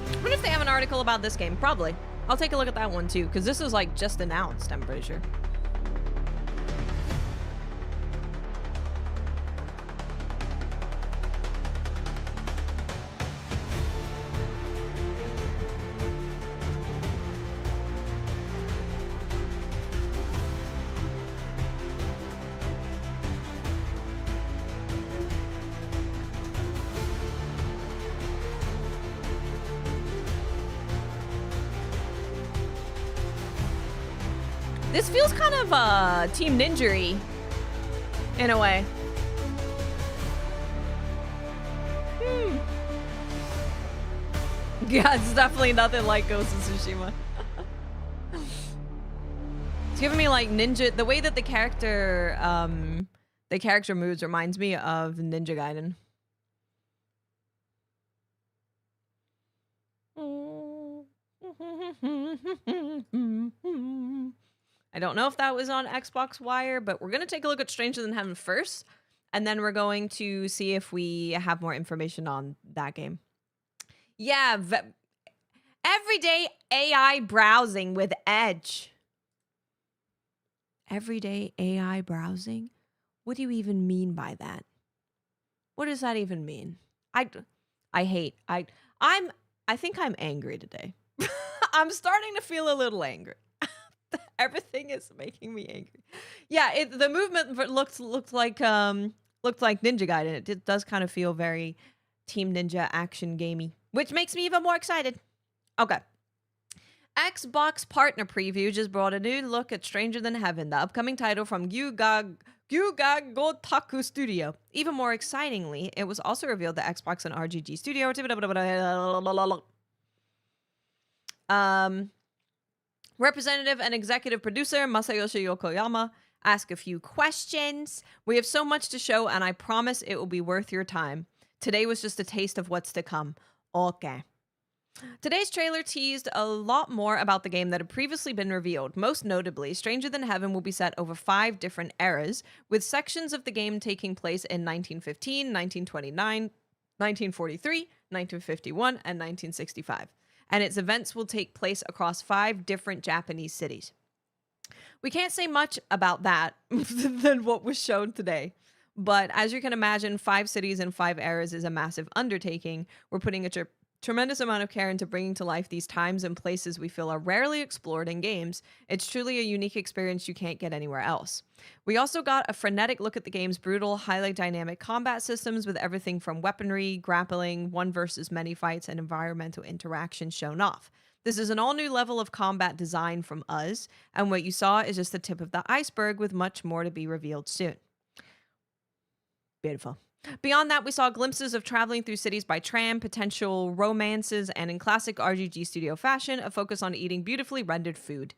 I wonder if they have an article about this game. Probably. I'll take a look at that one too, because this was like just announced, I'm pretty sure. This feels kind of Team Ninja-y in a way. Yeah, it's definitely nothing like Ghost of Tsushima. It's giving me like ninja. The way that the character moves reminds me of Ninja Gaiden. I don't know if that was on Xbox Wire, but we're going to take a look at Stranger Than Heaven first, and then we're going to see if we have more information on that game. Yeah, everyday AI browsing with Edge. Everyday AI browsing? What do you even mean by that? What does that even mean? I think I'm angry today. I'm starting to feel a little angry. Everything is making me angry. Yeah, the movement looked like Ninja Gaiden. It does kind of feel very Team Ninja action gamey, which makes me even more excited. Okay. Xbox Partner Preview just brought a new look at Stranger Than Heaven, the upcoming title from Gyuga Gotaku Studio. Even more excitingly, it was also revealed that Xbox and RGG Studio representative and executive producer Masayoshi Yokoyama asked a few questions. We have so much to show, and I promise it will be worth your time. Today was just a taste of what's to come. Okay. Today's trailer teased a lot more about the game that had previously been revealed. Most notably, Stranger Than Heaven will be set over 5 different eras, with sections of the game taking place in 1915, 1929, 1943, 1951, and 1965. And its events will take place across 5 different Japanese cities. We can't say much about that than what was shown today. But as you can imagine, 5 cities and 5 eras is a massive undertaking. We're putting a tremendous amount of care into bringing to life these times and places we feel are rarely explored in games. It's truly a unique experience you can't get anywhere else. We also got a frenetic look at the game's brutal, highly dynamic combat systems with everything from weaponry, grappling, one versus many fights, and environmental interaction shown off. This is an all-new level of combat design from us, and what you saw is just the tip of the iceberg with much more to be revealed soon. Beautiful. Beyond that, we saw glimpses of traveling through cities by tram, potential romances, and in classic RGG Studio fashion, a focus on eating beautifully rendered food.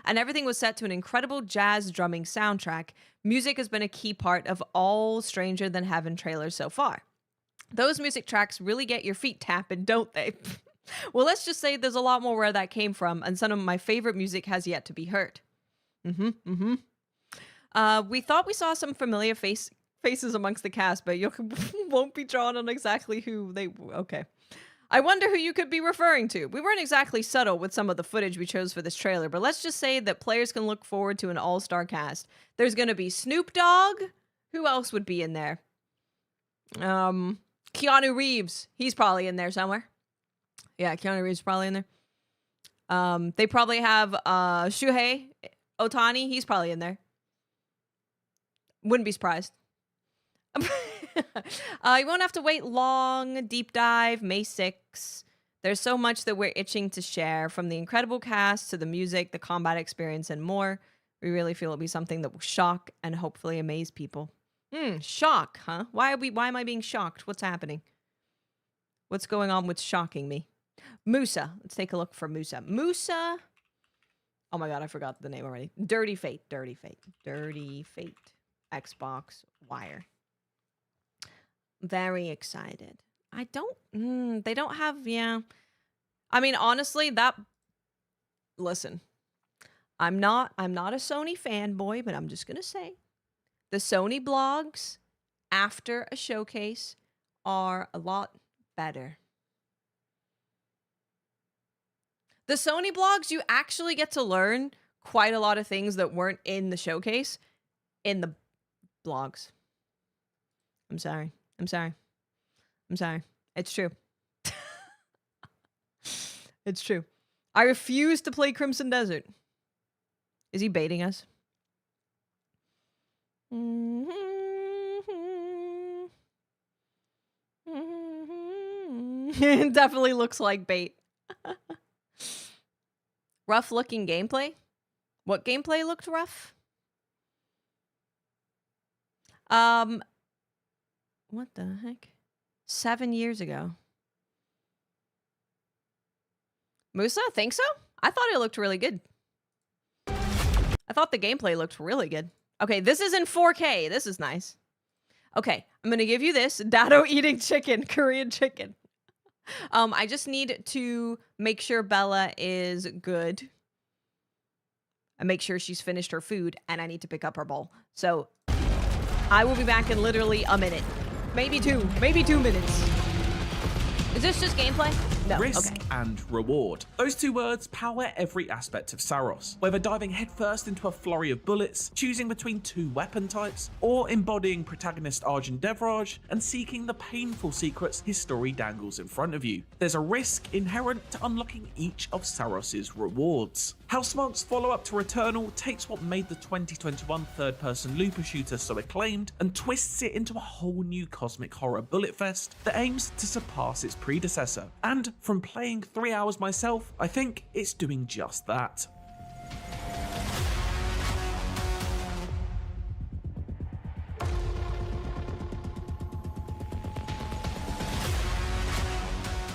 And everything was set to an incredible jazz drumming soundtrack. Music has been a key part of all Stranger Than Heaven trailers so far. Those music tracks really get your feet tapping, don't they? Well, let's just say there's a lot more where that came from, and some of my favorite music has yet to be heard. We thought we saw some familiar faces amongst the cast, but you won't be drawn on exactly who they... Okay. I wonder who you could be referring to. We weren't exactly subtle with some of the footage we chose for this trailer, but let's just say that players can look forward to an all-star cast. There's going to be Snoop Dogg. Who else would be in there? Keanu Reeves. He's probably in there somewhere. Yeah, Keanu Reeves is probably in there. They probably have Shuhei Otani. He's probably in there. Wouldn't be surprised. You won't have to wait long. Deep dive, May 6th. There's so much that we're itching to share, from the incredible cast to the music, the combat experience, and more. We really feel it'll be something that will shock and hopefully amaze people. Shock, huh? Why am I being shocked? What's happening? What's going on with shocking me? Musa. Let's take a look for Musa. Musa. Oh my god, I forgot the name already. Dirty Fate. Xbox Wire. Very excited. I don't... they don't have... Yeah. I mean, honestly, listen. I'm not a Sony fanboy, but I'm just gonna say the Sony blogs after a showcase are a lot better. The Sony blogs, you actually get to learn quite a lot of things that weren't in the showcase in the blogs. I'm sorry. It's true. It's true. I refuse to play Crimson Desert. Is he baiting us? It definitely looks like bait. Rough looking gameplay? What gameplay looked rough? What the heck? 7 years ago. Musa, think so? I thought it looked really good. I thought the gameplay looked really good. Okay, this is in 4K. This is nice. Okay, I'm gonna give you this. Dado eating chicken, Korean chicken. I just need to make sure Bella is good. And make sure she's finished her food, and I need to pick up her bowl. So, I will be back in literally a minute. Maybe 2 minutes. Is this just gameplay? No, Risk okay. and reward. Those two words power every aspect of Saros. Whether diving headfirst into a flurry of bullets, choosing between 2 weapon types, or embodying protagonist Arjun Devraj and seeking the painful secrets his story dangles in front of you. There's a risk inherent to unlocking each of Saros' rewards. Housemarque's follow-up to Returnal takes what made the 2021 third-person looper shooter so acclaimed and twists it into a whole new cosmic horror bullet fest that aims to surpass its predecessor. And from playing 3 hours myself, I think it's doing just that.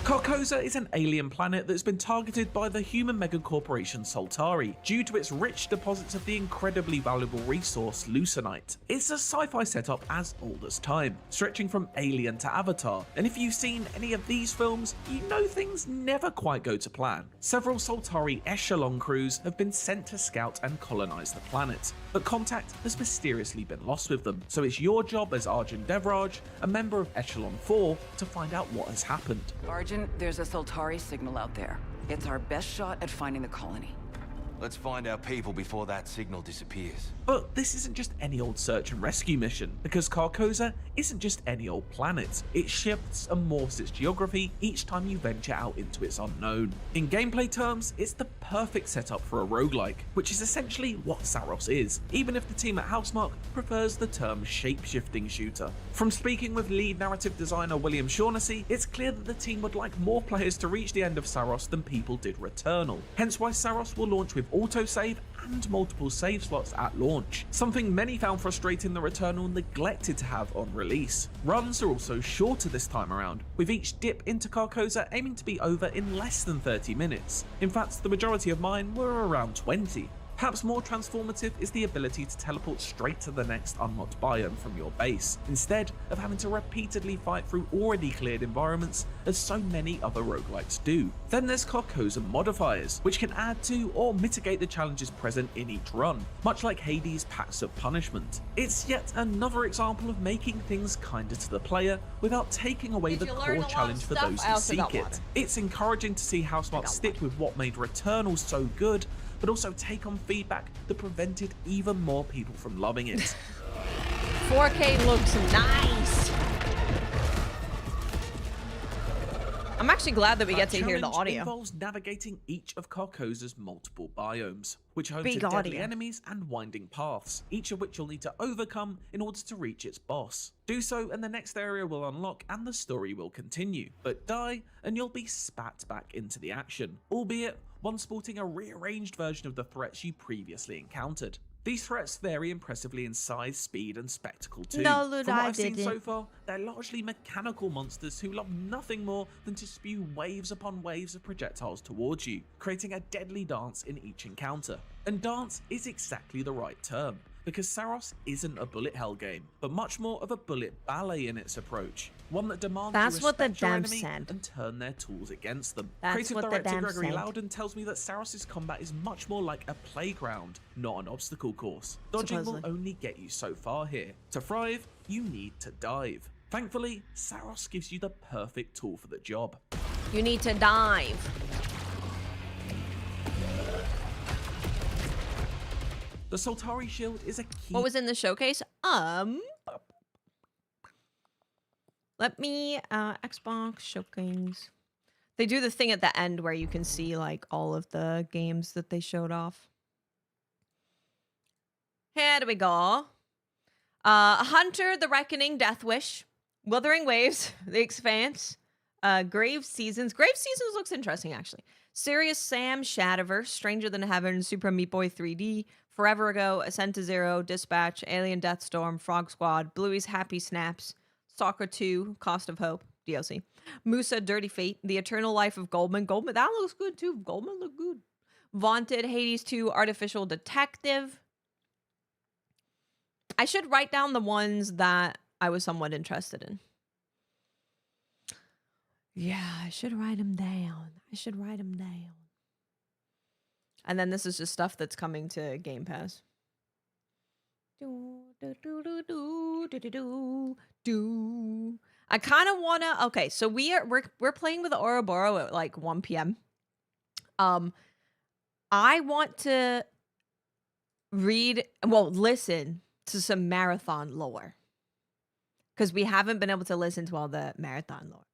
Carcosa is an alien planet that's been targeted by the human megacorporation Soltari due to its rich deposits of the incredibly valuable resource Lucenite. It's a sci-fi setup as old as time, stretching from Alien to Avatar, and if you've seen any of these films, you know things never quite go to plan. Several Soltari Echelon crews have been sent to scout and colonize the planet, but contact has mysteriously been lost with them, so it's your job as Arjun Devraj, a member of Echelon 4, to find out what has happened. Arjun, there's a Soltari signal out there. It's our best shot at finding the colony. Let's find our people before that signal disappears. But this isn't just any old search and rescue mission, because Carcosa isn't just any old planet. It shifts and morphs its geography each time you venture out into its unknown. In gameplay terms, it's the perfect setup for a roguelike, which is essentially what Saros is, even if the team at Housemarque prefers the term shape-shifting shooter. From speaking with lead narrative designer William Shaughnessy, it's clear that the team would like more players to reach the end of Saros than people did Returnal, hence why Saros will launch with autosave and multiple save slots at launch, something many found frustrating the Returnal neglected to have on release. Runs are also shorter this time around, with each dip into Carcosa aiming to be over in less than 30 minutes. In fact, the majority of mine were around 20. Perhaps more transformative is the ability to teleport straight to the next unlocked biome from your base, instead of having to repeatedly fight through already cleared environments as so many other roguelikes do. Then there's Carcosa modifiers, which can add to or mitigate the challenges present in each run, much like Hades' Pacts of Punishment. It's yet another example of making things kinder to the player without taking away the core challenge for those who seek it. It's encouraging to see how Smart stick with what made Returnal so good, but also take on feedback that prevented even more people from loving it. 4K looks nice. I'm actually glad that we get to hear the audio. Involves navigating each of Carcosa's multiple biomes, which home to deadly enemies and winding paths, each of which you'll need to overcome in order to reach its boss. Do so and the next area will unlock and the story will continue, but die and you'll be spat back into the action, albeit one sporting a rearranged version of the threats you previously encountered. These threats vary impressively in size, speed, and spectacle too. No, Lud, From what I I've seen didn't. so far, they're largely mechanical monsters who love nothing more than to spew waves upon waves of projectiles towards you, creating a deadly dance in each encounter. And dance is exactly the right term, because Saros isn't a bullet hell game, but much more of a bullet ballet in its approach. One that demands That's you what the respect your damn enemy said. and turn their tools against them. That's Creative what the director damn Gregory said. Loudon tells me that Saros' combat is much more like a playground, not an obstacle course. Dodging Supposedly. will only get you so far here. To thrive, you need to dive. Thankfully, Saros gives you the perfect tool for the job. You need to dive. The Soltari shield is a key. What was in the showcase? Let me, Xbox showcase. They do the thing at the end where you can see like all of the games that they showed off. Here we go. Hunter, The Reckoning, Death Wish, Wuthering Waves, The Expanse, Grave Seasons. Grave Seasons looks interesting, actually. Serious Sam, Shadowverse, Stranger Than Heaven, Super Meat Boy 3D, Forever Ago, Ascent to Zero, Dispatch, Alien Deathstorm, Frog Squad, Bluey's Happy Snaps, Stalker 2, Cost of Hope, DLC, Musa, Dirty Fate, The Eternal Life of Goldman. Goldman, that looks good too. Goldman look good. Vaunted, Hades 2, Artificial Detective. I should write down the ones that I was somewhat interested in. Yeah, I should write them down. And then this is just stuff that's coming to Game Pass. I kind of want to. Okay, so we're playing with Ouroboros at like 1 p.m. I want to listen to some marathon lore, because we haven't been able to listen to all the marathon lore.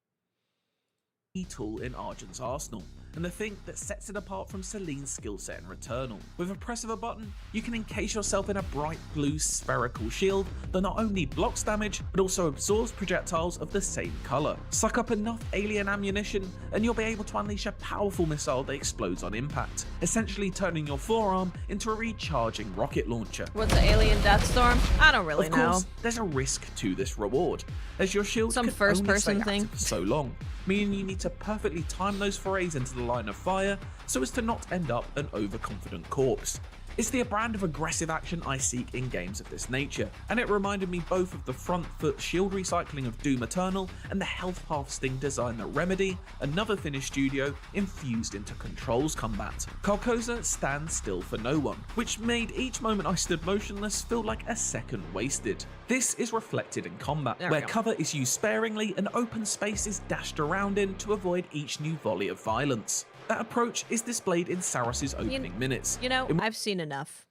Tool in Argent's arsenal, and the thing that sets it apart from Celine's skill set in Returnal. With a press of a button, you can encase yourself in a bright blue spherical shield that not only blocks damage, but also absorbs projectiles of the same color. Suck up enough alien ammunition, and you'll be able to unleash a powerful missile that explodes on impact, essentially turning your forearm into a recharging rocket launcher. What's the Alien Deathstorm? I don't really know. Of course, there's a risk to this reward, as your shield Some can first-person only stay thing. active for so long, meaning you need to perfectly time those forays into the line of fire so as to not end up an overconfident corpse. It's the brand of aggressive action I seek in games of this nature, and it reminded me both of the front foot shield recycling of Doom Eternal and the health path sting design that Remedy, another Finnish studio, infused into Control's combat. Carcosa stands still for no one, which made each moment I stood motionless feel like a second wasted. This is reflected in combat, where cover is used sparingly and open space is dashed around in to avoid each new volley of violence. That approach is displayed in Saros' opening minutes. You know, I've seen enough.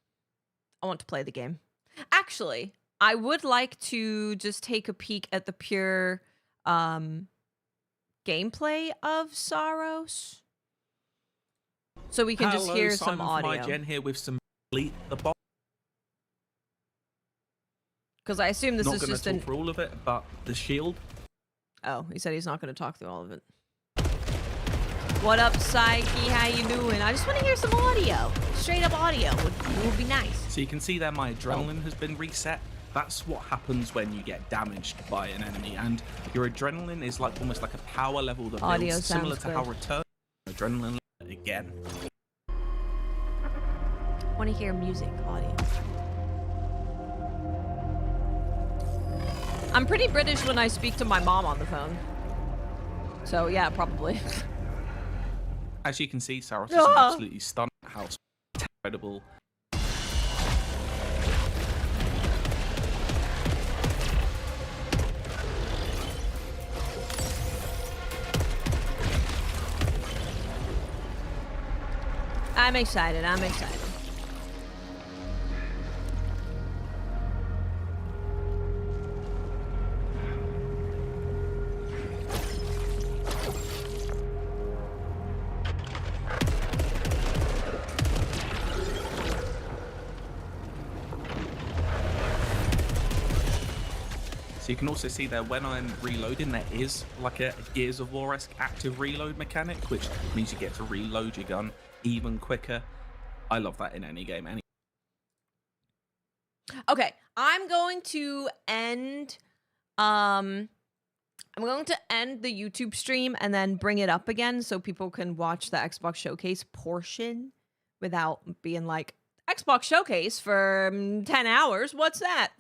I want to play the game. Actually, I would like to just take a peek at the pure gameplay of Saros, so we can just hear some audio. Simon from IGN here with some Fleet the Boss. Because I assume this is just not going to talk through all of it, but the shield. Oh, he said he's not going to talk through all of it. What up, Psyche? How you doing? I just want to hear some audio. Straight up audio would be nice. So you can see there my adrenaline has been reset. That's what happens when you get damaged by an enemy, and your adrenaline is like almost like a power level that Audio builds similar sounds to good. how Return adrenaline again. Want to hear music audio. I'm pretty British when I speak to my mom on the phone. So yeah, probably. As you can see, Saros is an absolutely stunning house. Incredible. I'm excited. I'm excited. So you can also see there when I'm reloading, there is like a Gears of War-esque active reload mechanic, which means you get to reload your gun even quicker. I love that in any game. Okay, I'm going to end the YouTube stream and then bring it up again so people can watch the Xbox Showcase portion without being like, Xbox Showcase for 10 hours? What's that?